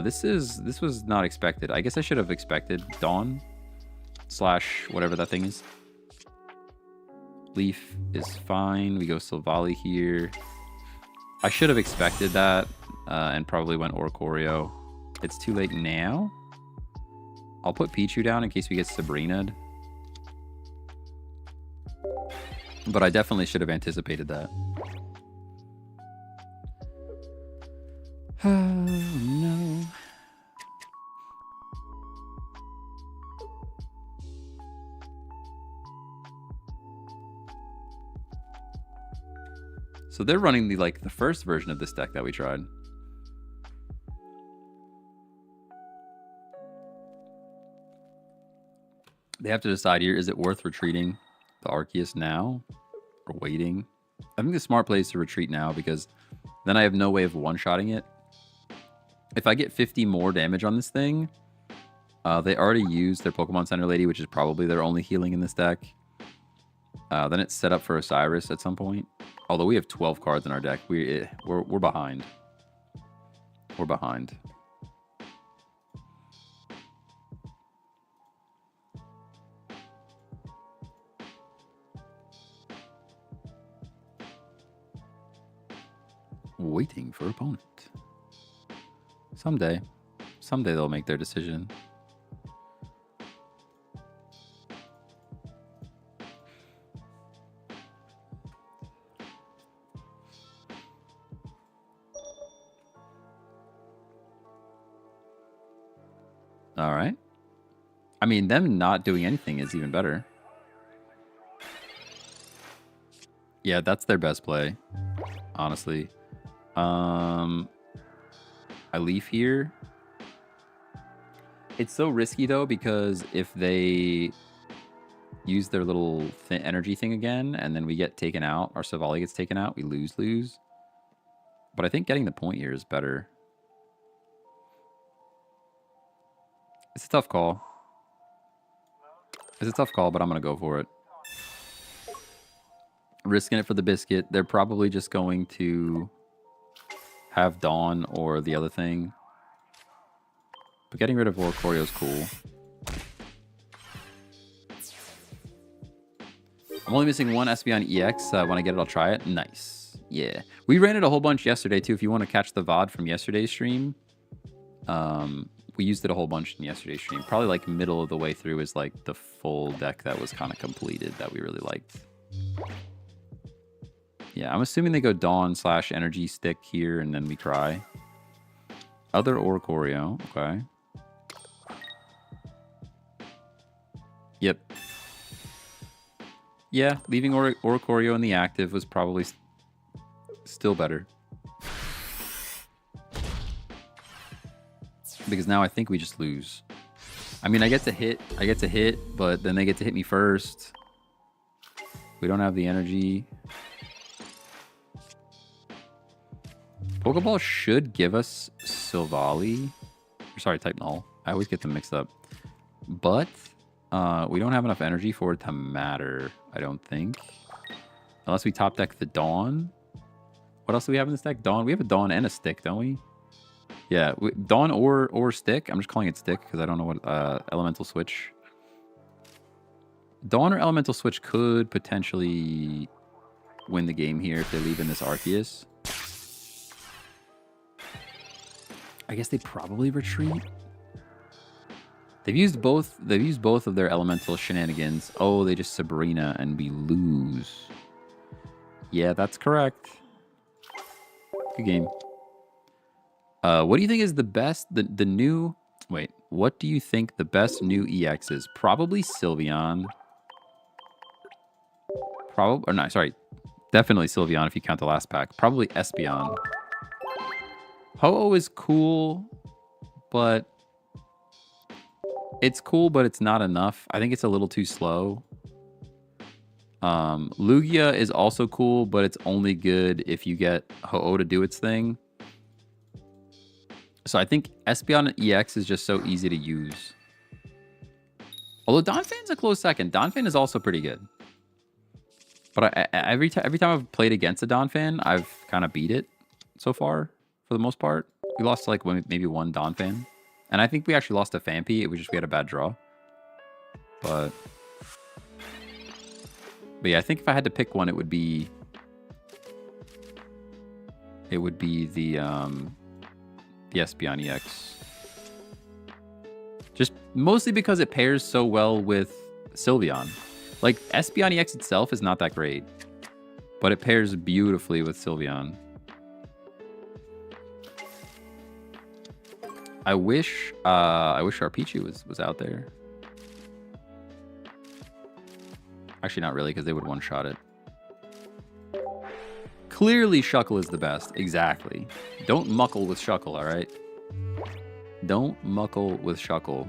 This was not expected. I guess I should have expected Dawn / whatever that thing is. Leaf is fine. We go Silvally here. I should have expected that and probably went Oricorio. It's too late now. I'll put Pichu down in case we get Sabrina'd. But I definitely should have anticipated that. Oh, no. So they're running the first version of this deck that we tried. They have to decide here, is it worth retreating the Arceus now or waiting? I think the smart play is to retreat now, because then I have no way of one-shotting it. If I get 50 more damage on this thing, they already used their Pokemon Center Lady, which is probably their only healing in this deck. Then it's set up for Osiris at some point. Although we have 12 cards in our deck, we're behind. We're behind. Waiting for opponent. Someday they'll make their decision. All right. I mean, them not doing anything is even better. Yeah, that's their best play, honestly. I leaf here. It's so risky, though, because if they use their little energy thing again, and then we get taken out, our Silvally gets taken out, we lose. But I think getting the point here is better. It's a tough call. It's a tough call, but I'm going to go for it. Risking it for the biscuit. They're probably just going to have Dawn or the other thing. But getting rid of Oricorio is cool. I'm only missing 1 Espeon EX. When I get it, I'll try it. Nice. Yeah. We ran it a whole bunch yesterday, too. If you want to catch the VOD from yesterday's stream, we used it a whole bunch in yesterday's stream. Probably like middle of the way through is like the full deck that was kind of completed that we really liked. Yeah, I'm assuming they go Dawn / Energy Stick here, and then we try. Other Oricorio, okay. Yep. Yeah, leaving Oricorio in the active was probably still better. Because now I think we just lose. I mean, I get to hit, but then they get to hit me first. We don't have the energy. Pokeball should give us Silvally. Sorry, type null. I always get them mixed up. But we don't have enough energy for it to matter, I don't think. Unless we top deck the Dawn. What else do we have in this deck? Dawn. We have a Dawn and a Stick, don't we? Yeah, Dawn or Stick. I'm just calling it Stick because I don't know what Elemental Switch. Dawn or Elemental Switch could potentially win the game here if they leave in this Arceus. I guess they probably retreat. They've used both of their elemental shenanigans. Oh, they just Sabrina and we lose. Yeah, that's correct. Good game. What do you think is the best the new wait, what do you think the best new EX is? Probably Sylveon. Definitely Sylveon if you count the last pack. Probably Espeon. Ho-Oh is cool, but it's cool, but it's not enough. I think it's a little too slow. Lugia is also cool, but it's only good if you get Ho-Oh to do its thing. So I think Espeon EX is just so easy to use. Although Donphan's a close second. Donphan is also pretty good. But every time I've played against a Donphan, I've kind of beat it so far, for the most part. We lost to like maybe one Donphan. And I think we actually lost to Phanpy. It was just we had a bad draw. But yeah, I think if I had to pick one, it would be the Espeon EX. Just mostly because it pairs so well with Sylveon. Like, Espeon EX itself is not that great, but it pairs beautifully with Sylveon. I wish our Pichu was out there. Actually, not really, because they would one-shot it. Clearly, Shuckle is the best. Exactly. Don't muckle with Shuckle, all right? Don't muckle with Shuckle.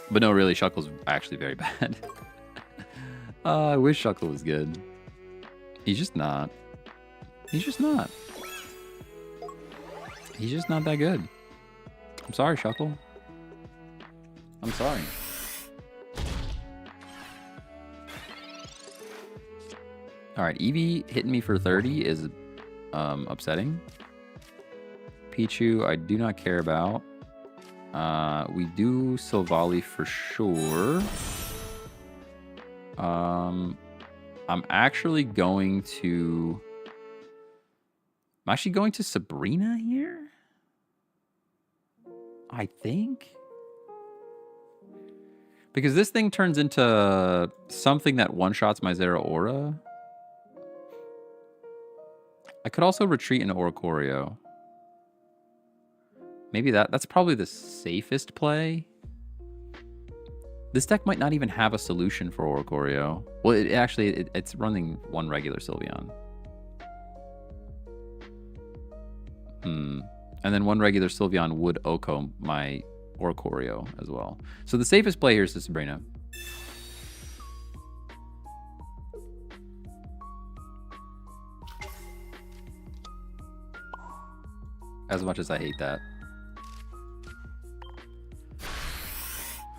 But no, really, Shuckle's actually very bad. I wish Shuckle was good. He's just not. He's just not. He's just not that good. I'm sorry, Shuckle. I'm sorry. Alright, Eevee hitting me for 30 is upsetting. Pichu, I do not care about. We do Silvally for sure. I'm actually going to Sabrina here? I think. Because this thing turns into something that one-shots my Zeraora. I could also retreat into Oricorio. Maybe that's probably the safest play. This deck might not even have a solution for Oricorio. Well, it's running one regular Sylveon. And then one regular Sylveon would Oko my Oricorio as well. So the safest play here is the Sabrina. As much as I hate that.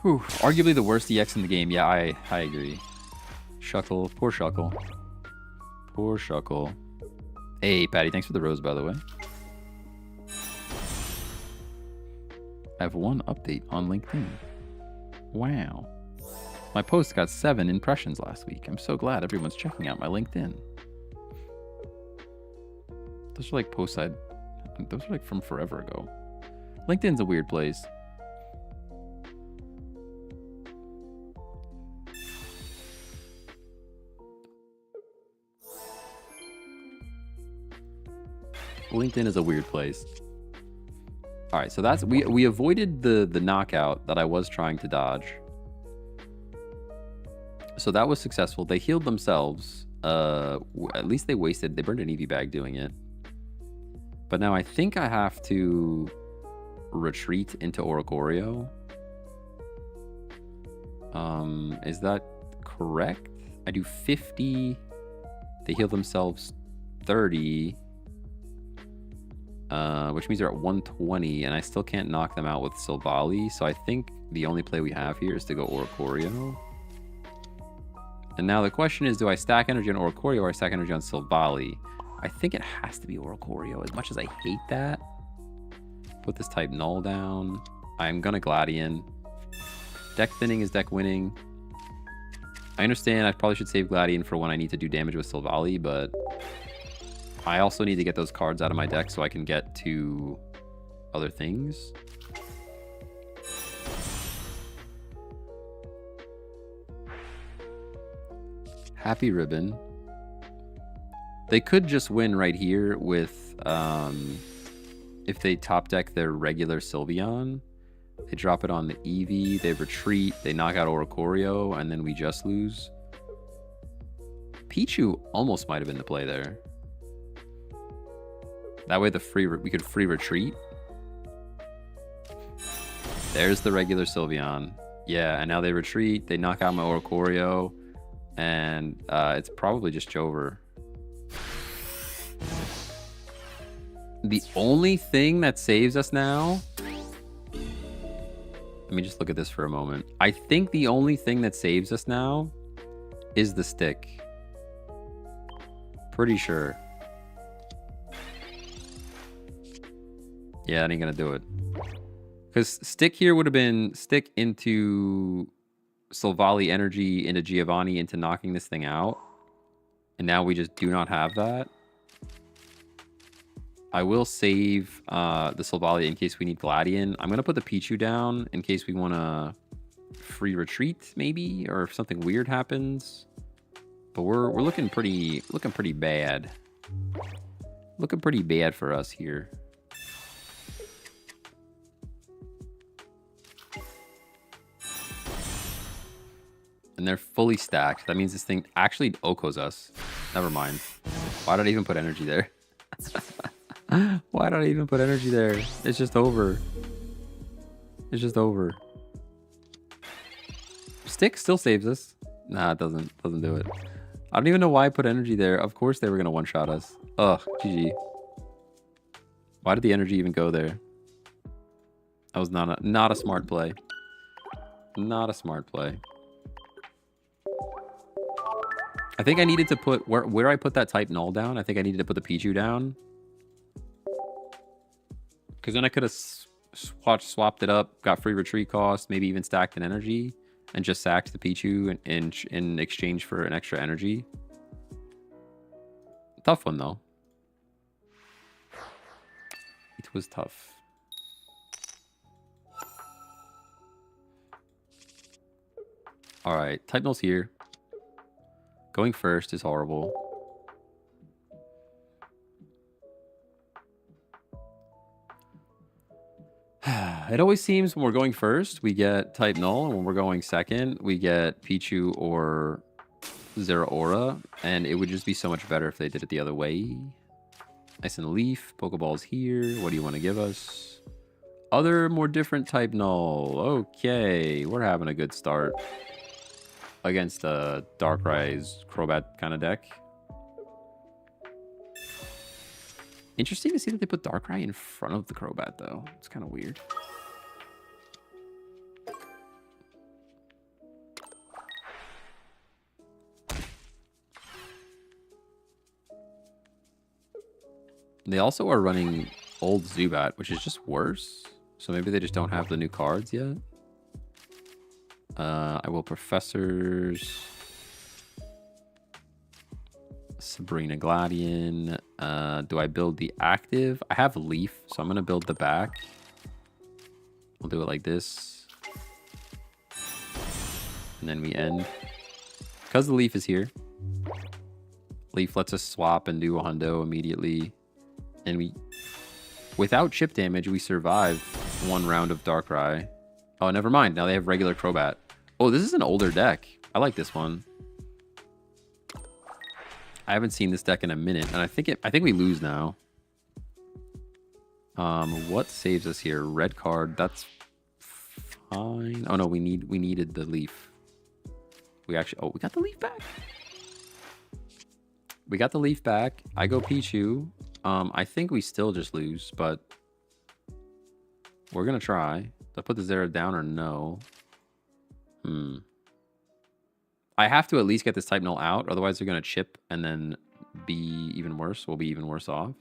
Whew, arguably the worst EX in the game. Yeah, I agree. Shuckle. Poor Shuckle. Poor Shuckle. Hey, Patty, thanks for the rose, by the way. I have one update on LinkedIn. Wow. My post got 7 impressions last week. I'm so glad everyone's checking out my LinkedIn. Those are like posts those are like from forever ago. LinkedIn's a weird place. LinkedIn is a weird place. All right, so that's we avoided the knockout that I was trying to dodge. So that was successful. They healed themselves. At least they burned an Eevee bag doing it. But now I think I have to retreat into Oricorio. Is that correct? I do 50. They heal themselves 30. Which means they're at 120, and I still can't knock them out with Silvally. So I think the only play we have here is to go Oricorio. And now the question is, do I stack energy on Oricorio or I stack energy on Silvally? I think it has to be Oricorio, as much as I hate that. Put this type null down. I'm gonna Gladian. Deck thinning is deck winning. I understand I probably should save Gladian for when I need to do damage with Silvally, but I also need to get those cards out of my deck so I can get to other things. Happy Ribbon. They could just win right here with, if they top deck their regular Sylveon. They drop it on the Eevee, they retreat, they knock out Oricorio, and then we just lose. Pichu almost might have been the play there. That way we could free retreat. There's the regular Sylveon. Yeah, and now they retreat, they knock out my Oricorio, and it's probably just Jover. The only thing that saves us now... Let me just look at this for a moment. I think the only thing that saves us now is the stick. Pretty sure. Yeah, that ain't gonna do it. Because stick here would have been stick into Silvally energy, into Giovanni, into knocking this thing out. And now we just do not have that. I will save the Silvally in case we need Gladian. I'm going to put the Pichu down in case we want to free retreat, maybe, or if something weird happens. But we're looking pretty bad. Looking pretty bad for us here. And they're fully stacked. That means this thing actually Okos us. Never mind. Why did I even put energy there? Why did I even put energy there? It's just over. It's just over. Stick still saves us. Nah, it doesn't. Doesn't do it. I don't even know why I put energy there. Of course they were going to one-shot us. Ugh, GG. Why did the energy even go there? That was not a smart play. Not a smart play. I think I needed to put... Where I put that type null down, I think I needed to put the Pichu down. Because then I could have swapped it up, got free retreat cost, maybe even stacked an energy, and just sacked the Pichu in exchange for an extra energy. Tough one, though. It was tough. Alright, type null's here. Going first is horrible. It always seems when we're going first, we get type null, and when we're going second, we get Pichu or Zeraora, and it would just be so much better if they did it the other way. Ice and Leaf, Pokeballs here. What do you want to give us? Other, more different type null. Okay, we're having a good start against a Darkrai's Crobat kind of deck. Interesting to see that they put Darkrai in front of the Crobat, though. It's kind of weird. They also are running old Zubat, which is just worse. So maybe they just don't have the new cards yet. I will Professors. Sabrina Gladian. Do I build the active? I have Leaf, so I'm going to build the back. I'll do it like this. And then we end. Because the Leaf is here. Leaf lets us swap and do a hundo immediately. And we, without chip damage, we survive one round of Darkrai. Oh, never mind. Now they have regular Crobat. Oh, this is an older deck. I like this one. I haven't seen this deck in a minute, and I think we lose now. What saves us here? Red card. That's fine. Oh no, we needed the Leaf. We got the Leaf back. We got the Leaf back. I go Pichu. I think we still just lose, but we're gonna try. Do I put the Zera down or no? I have to at least get this type null out, otherwise they're gonna chip and then be even worse. We'll be even worse off.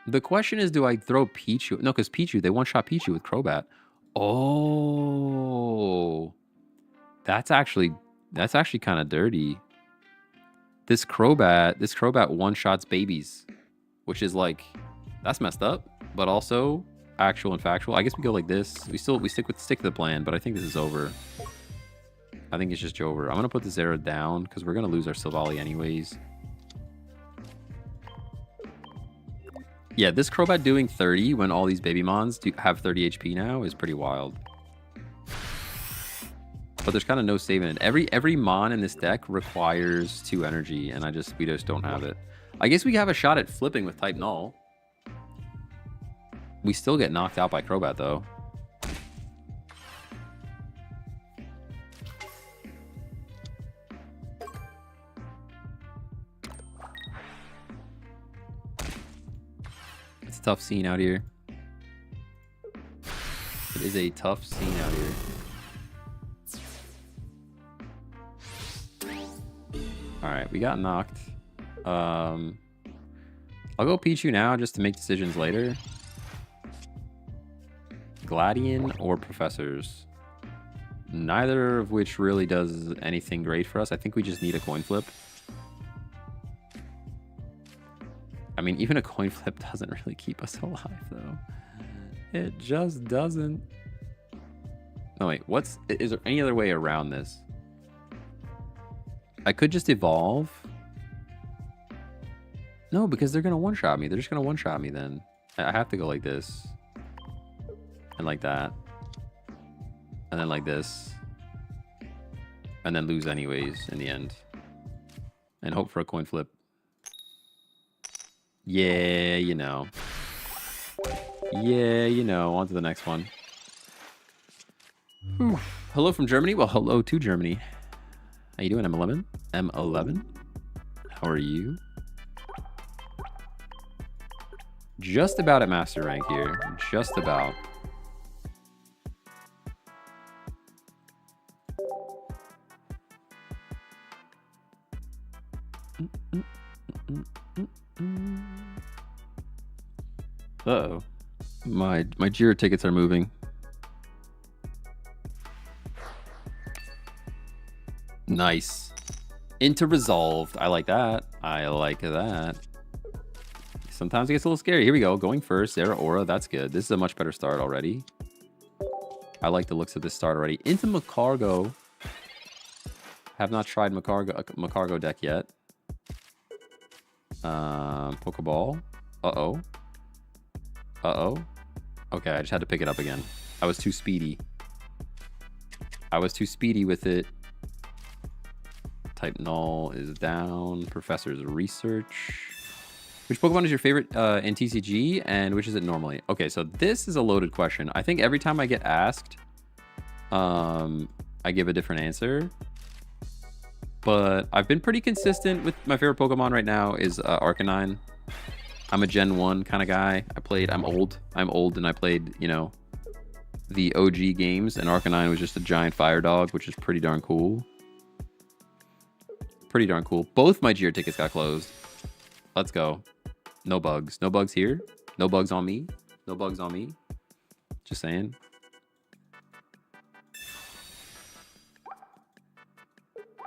The question is, do I throw Pichu? No, because Pichu, they one-shot Pichu with Crobat. Oh, that's actually kind of dirty. This Crobat one-shots babies, which is like, that's messed up, but also actual and factual. I guess we go like this. We stick to the plan, but I think this is over. I think it's just over. I'm gonna put this arrow down because we're gonna lose our Silvally anyways. Yeah, this Crobat doing 30 when all these baby mons have 30 HP now is pretty wild. But there's kind of no saving it. Every mon in this deck requires 2 energy, and we just don't have it. I guess we have a shot at flipping with type null. We still get knocked out by Crobat though. It's a tough scene out here. It is a tough scene out here. Alright, we got knocked. I'll go Pichu now just to make decisions later. Gladian or Professors. Neither of which really does anything great for us. I think we just need a coin flip. I mean, even a coin flip doesn't really keep us alive, though. It just doesn't. No, wait. Is there any other way around this? I could just evolve. No, because they're going to one-shot me. They're just going to one-shot me then. I have to go like this. And like that. And then like this. And then lose anyways in the end. And hope for a coin flip. Yeah, you know. Yeah, you know. On to the next one. Whew. Hello from Germany. Well, hello to Germany. How you doing, M11? M11? How are you? Just about at master rank here. Just about. Uh-oh. My Jira tickets are moving. Nice. Into resolved. I like that. I like that. Sometimes it gets a little scary. Here we go. Going first. Zera Aura. That's good. This is a much better start already. I like the looks of this start already. Into Macargo. Have not tried Macargo deck yet. Pokeball. Uh-oh. Uh-oh. Okay, I just had to pick it up again. I was too speedy. I was too speedy with it. Type null is down. Professor's research. Which Pokemon is your favorite in TCG, and which is it normally? Okay, so this is a loaded question. I think every time I get asked, I give a different answer. But I've been pretty consistent with my favorite Pokemon right now is Arcanine. I'm a Gen 1 kind of guy. I'm old and I played, you know, the OG games, and Arcanine was just a giant fire dog, which is pretty darn cool. Pretty darn cool. Both my Jira tickets got closed. Let's go. No bugs. No bugs here. No bugs on me. No bugs on me. Just saying.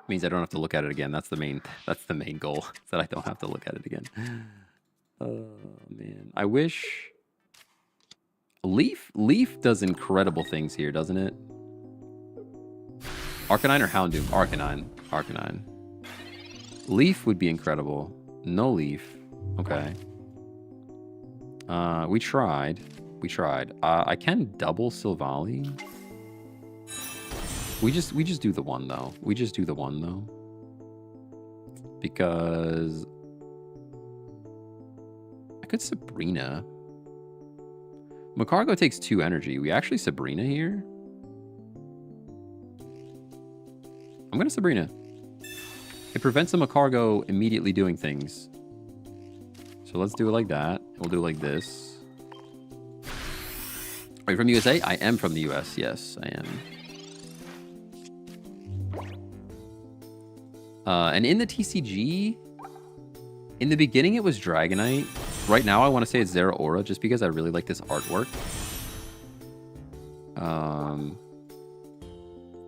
Means I don't have to look at it again. That's the main goal. Is that I don't have to look at it again. Oh man. I wish Leaf does incredible things here, doesn't it? Arcanine or Houndoom? Arcanine. Leaf would be incredible. No Leaf. Okay. We tried. I can double Silvally. We just do the one though. Because I could Sabrina. Macargo takes 2 energy. We actually Sabrina here. I'm gonna Sabrina. It prevents a Macargo immediately doing things. So let's do it like that. We'll do it like this. Are you from USA? I am from the US. Yes, I am. And in the TCG, in the beginning it was Dragonite. Right now, I want to say it's Zeraora just because I really like this artwork.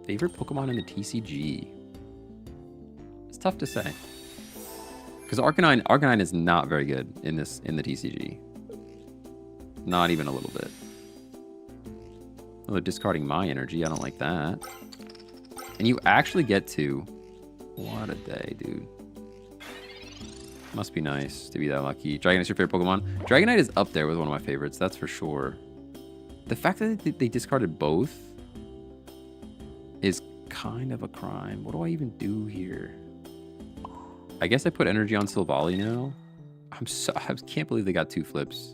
Favorite Pokemon in the TCG? It's tough to say. Because Arcanine is not very good in the TCG. Not even a little bit. Oh, they're discarding my energy. I don't like that. And you actually get to... What a day, dude. Must be nice to be that lucky. Dragonite's your favorite Pokemon? Dragonite is up there with one of my favorites, that's for sure. The fact that they discarded both is kind of a crime. What do I even do here? I guess I put energy on Silvally now. I can't believe they got 2 flips.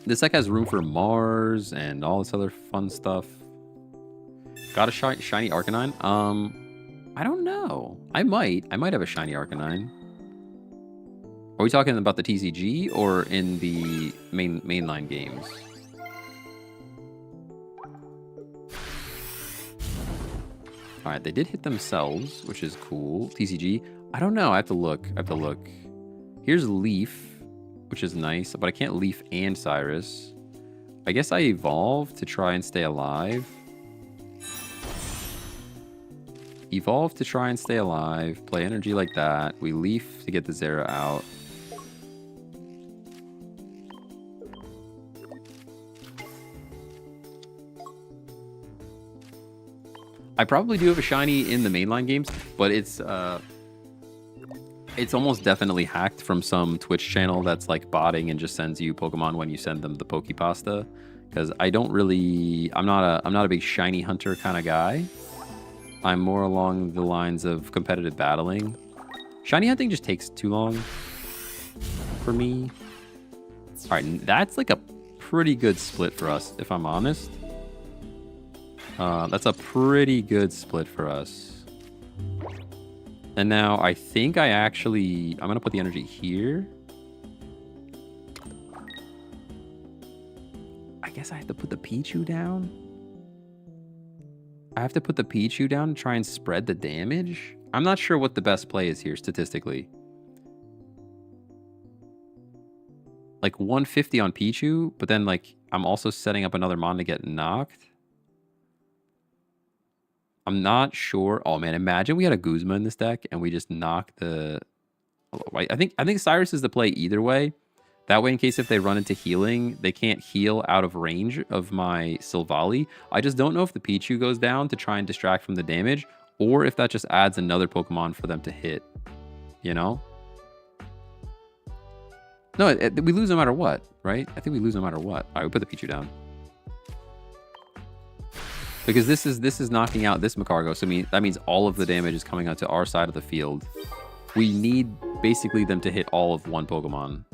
This deck has room for Mars and all this other fun stuff. Got a shiny Arcanine? I don't know. I might have a shiny Arcanine. Are we talking about the TCG or in the mainline games? All right, they did hit themselves, which is cool. TCG, I don't know. I have to look. Here's Leaf, which is nice, but I can't Leaf and Cyrus. I guess I evolve to try and stay alive. Evolve to try and stay alive. Play energy like that. We Leaf to get the Zera out. I probably do have a shiny in the mainline games, but it's almost definitely hacked from some Twitch channel that's like botting and just sends you Pokemon when you send them the Pokepasta. Because I don't really, I'm not a big shiny hunter kind of guy. I'm more along the lines of competitive battling. Shiny hunting just takes too long for me. All right, that's like a pretty good split for us, if I'm honest. That's a pretty good split for us. And now I think I'm going to put the energy here. I guess I have to put the Pichu down. I have to put the Pichu down and try and spread the damage. I'm not sure what the best play is here statistically. Like 150 on Pichu, but then like I'm also setting up another Mon to get knocked. I'm not sure. Oh man, imagine we had a Guzma in this deck and we just knock the... I think Cyrus is the play either way. That way, in case if they run into healing, they can't heal out of range of my Silvally. I just don't know if the Pichu goes down to try and distract from the damage, or if that just adds another Pokemon for them to hit. You know? No, we lose no matter what, right? I think we lose no matter what. All right, we put the Pichu down. Because this is knocking out this Macargo, so that means all of the damage is coming out to our side of the field. We need basically them to hit all of one Pokemon.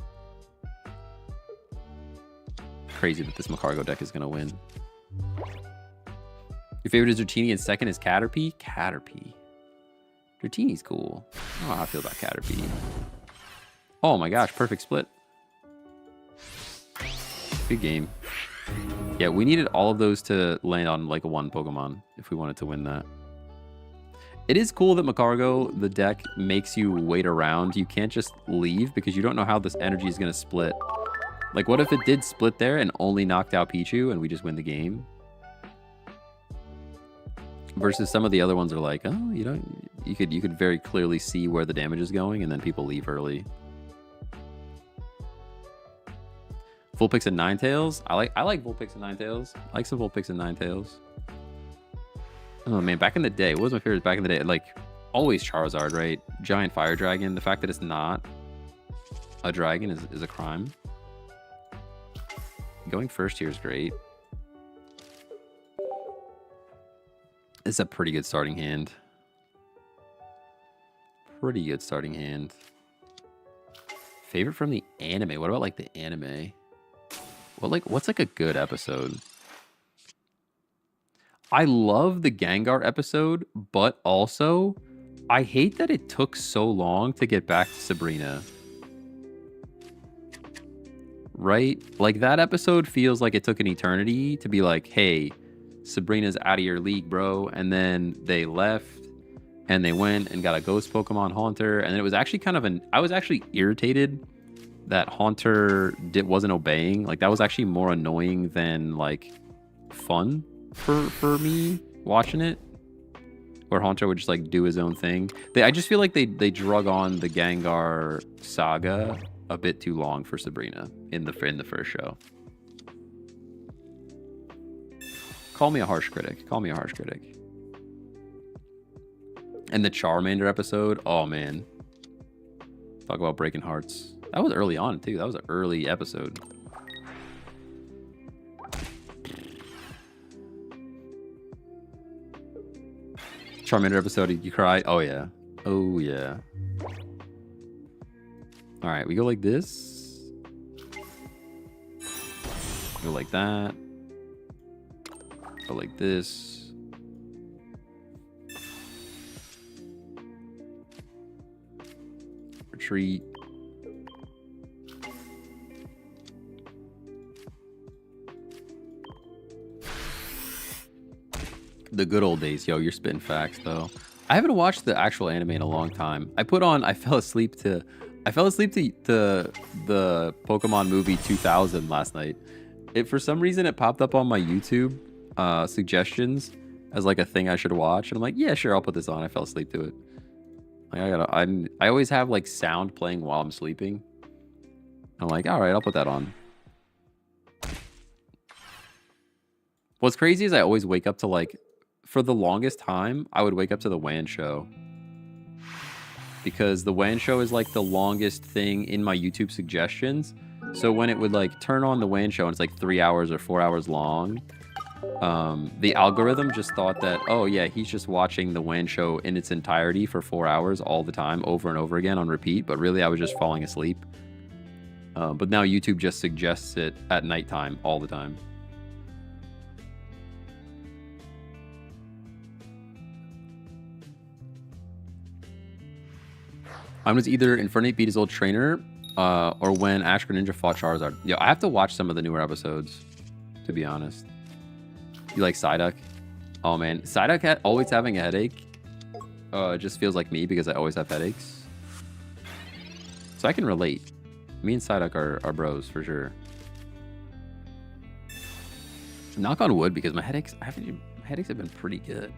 Crazy that this Macargo deck is going to win. Your favorite is Dratini and second is Caterpie? Caterpie. Dratini's cool. I don't know how I feel about Caterpie. Oh my gosh, perfect split. Good game. Yeah, we needed all of those to land on like one Pokemon if we wanted to win that. It is cool that Macargo, the deck, makes you wait around. You can't just leave because you don't know how this energy is going to split. Like, what if it did split there and only knocked out Pichu and we just win the game? Versus some of the other ones are like, oh, you could very clearly see where the damage is going and then people leave early. Vulpix and Ninetales. I like Vulpix and Ninetales. I like some Vulpix and Ninetales. Oh man, back in the day, what was my favorite back in the day? Like, always Charizard, right? Giant Fire Dragon. The fact that it's not a dragon is a crime. Going first here is great. It's a pretty good starting hand. Pretty good starting hand. Favorite from the anime. What about like the anime? What's like a good episode? I love the Gengar episode, but also I hate that it took so long to get back to Sabrina. Right? Like that episode feels like it took an eternity to be like, hey, Sabrina's out of your league, bro. And then they left. And they went and got a ghost Pokemon Haunter, and it was actually kind of I was actually irritated that Haunter wasn't obeying. Like, that was actually more annoying than like fun for me watching it, where Haunter would just like do his own thing. I just feel like they drug on the Gengar saga a bit too long for Sabrina in the first show. Call me a harsh critic. Call me a harsh critic. And the Charmander episode, oh man. Talk about breaking hearts. That was early on too. That was an early episode. Charmander episode, did you cry? Oh yeah. Oh yeah. Alright, we go like this. Go like that. Go like this. Retreat. The good old days. Yo, you're spitting facts though. I haven't watched the actual anime in a long time. I fell asleep to the Pokemon movie 2000 last night. For some reason it popped up on my YouTube suggestions as like a thing I should watch, and I'm like, yeah, sure, I'll put this on. I fell asleep to it. Like, I always have like sound playing while I'm sleeping. I'm like, all right, I'll put that on. What's crazy is I always wake up to like, for the longest time, I would wake up to the WAN show. Because the WAN show is like the longest thing in my YouTube suggestions. So when it would like turn on the WAN show and it's like 3 hours or 4 hours long, the algorithm just thought that, oh yeah, he's just watching the WAN show in its entirety for 4 hours all the time, over and over again on repeat. But really, I was just falling asleep. But now YouTube just suggests it at nighttime all the time. I was either Infernape beat his old trainer, or when Ash Greninja fought Charizard. Yo, I have to watch some of the newer episodes, to be honest. You like Psyduck? Oh man, Psyduck always having a headache. It just feels like me because I always have headaches. So I can relate. Me and Psyduck are bros for sure. Knock on wood, because my headaches have been pretty good.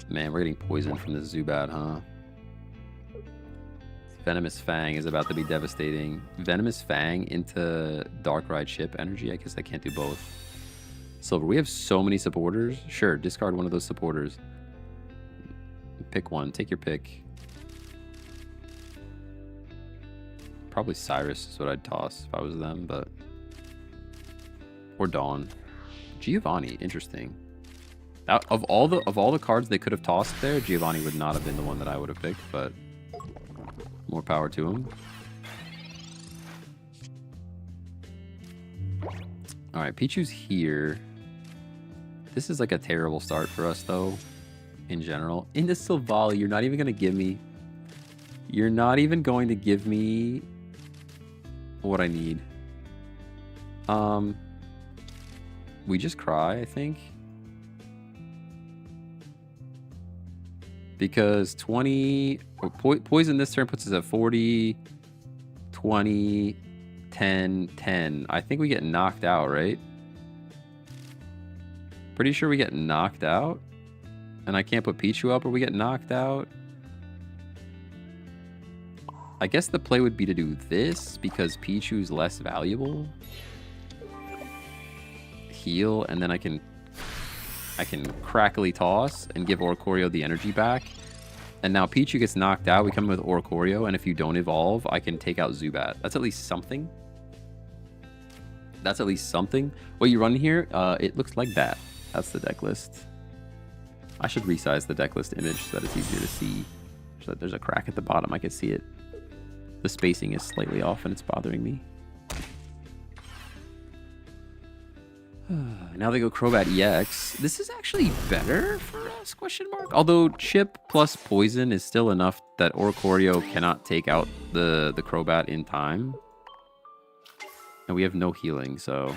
Man, we're getting poisoned from this Zubat, huh? Venomous Fang is about to be devastating. Venomous Fang into Darkrai chip energy. I guess I can't do both. Silver, we have so many supporters. Sure, discard one of those supporters. Pick one. Take your pick. Probably Cyrus is what I'd toss if I was them, but... Or Dawn. Giovanni, interesting. Of all the cards they could have tossed there, Giovanni would not have been the one that I would have picked, but more power to him. All right, Pichu's here. This is like a terrible start for us, though, in general. Into Silvally, you're not even going to give me... You're not even going to give me what I need. We just cry, I think. Because 20... Poison this turn puts us at 40, 20, 10, 10. I think we get knocked out, right? Pretty sure we get knocked out. And I can't put Pichu up or we get knocked out. I guess the play would be to do this because Pichu's less valuable. Heal, and then I can crackly toss and give Oricorio the energy back. And now Pichu gets knocked out. We come in with Oricorio, and if you don't evolve, I can take out Zubat. That's at least something. That's at least something. What you run here, it looks like that. That's the deck list. I should resize the deck list image so that it's easier to see. So that there's a crack at the bottom. I can see it. The spacing is slightly off, and it's bothering me. Now they go Crobat EX. This is actually better for us, question mark. Although Chip plus Poison is still enough that Oricorio cannot take out the Crobat in time. And we have no healing, so...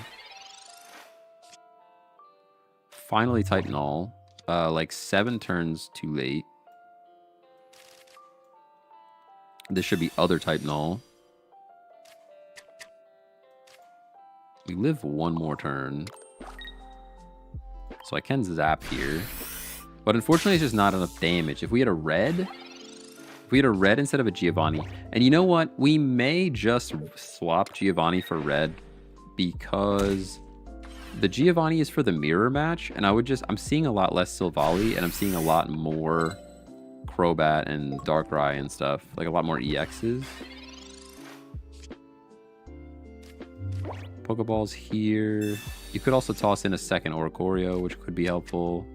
Finally Titanol. like 7 turns too late. This should be other type null. We live 1 more turn. So I can zap here. But unfortunately, it's just not enough damage. If we had a red... If we had a red instead of a Giovanni... And you know what? We may just swap Giovanni for red. Because the Giovanni is for the mirror match. And I'm seeing a lot less Silvally. And I'm seeing a lot more Crobat and Darkrai and stuff. Like a lot more EXs. Pokeballs here. You could also toss in a second Oricorio, which could be helpful.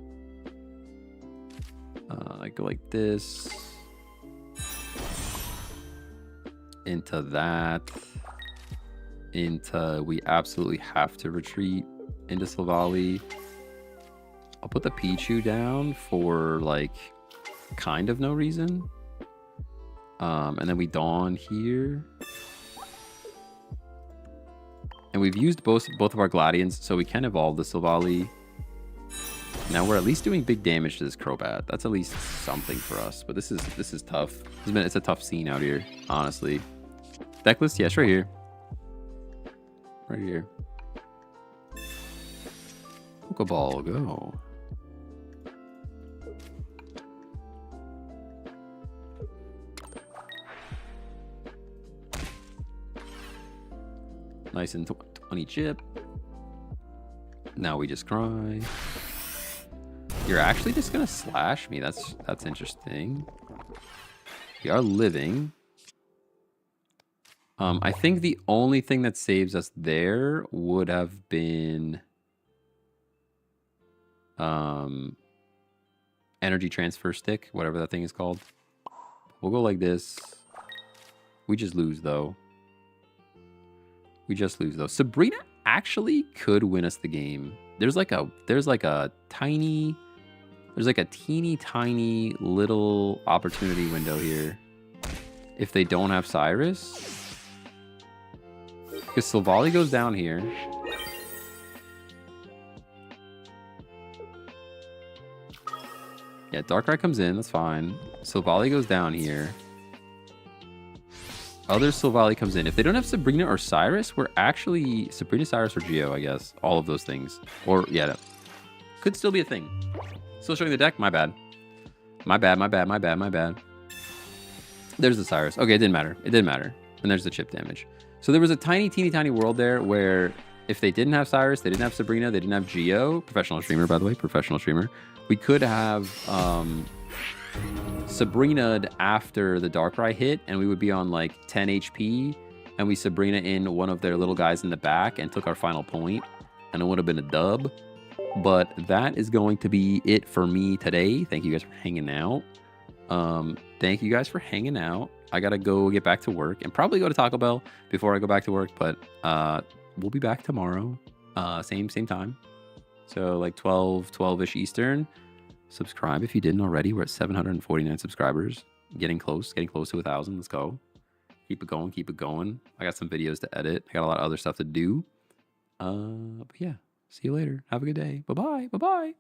I go like this. Into that. Into... We absolutely have to retreat into Silvally. I'll put the Pichu down for, like, kind of no reason. And then we Dawn here. And we've used both of our Gladians, so we can evolve the Silvally. Now we're at least doing big damage to this Crobat. That's at least something for us. But this is tough. It's a tough scene out here, honestly. Deck list, yes, right here. Right here. Pokeball, go. Nice and 20 chip. Now we just cry. You're actually just gonna slash me. That's interesting. We are living. I think the only thing that saves us there would have been energy transfer stick, whatever that thing is called. We'll go like this. We just lose though. We just lose though. Sabrina actually could win us the game. There's like a teeny tiny little opportunity window here. If they don't have Cyrus. Because Silvally goes down here. Yeah, Darkrai comes in, that's fine. Silvally goes down here. Other Silvally comes in. If they don't have Sabrina or Cyrus, we're actually... Sabrina, Cyrus, or Geo, I guess. All of those things. Or, yeah, no. Could still be a thing. Still showing the deck? My bad. My bad. There's the Cyrus. Okay, it didn't matter. It didn't matter. And there's the chip damage. So there was a teeny tiny world there where if they didn't have Cyrus, they didn't have Sabrina, they didn't have Geo, professional streamer, by the way, professional streamer, we could have Sabrina'd after the Darkrai hit, and we would be on like 10 HP, and we Sabrina in one of their little guys in the back and took our final point, and it would have been a dub. But that is going to be it for me today. Thank you guys for hanging out. I gotta go get back to work and probably go to Taco Bell before I go back to work, but we'll be back tomorrow, same time. So like 12-ish Eastern. Subscribe if you didn't already. We're at 749 subscribers. Getting close to 1,000. Let's go. Keep it going. I got some videos to edit. I got a lot of other stuff to do. But yeah, see you later. Have a good day. Bye-bye.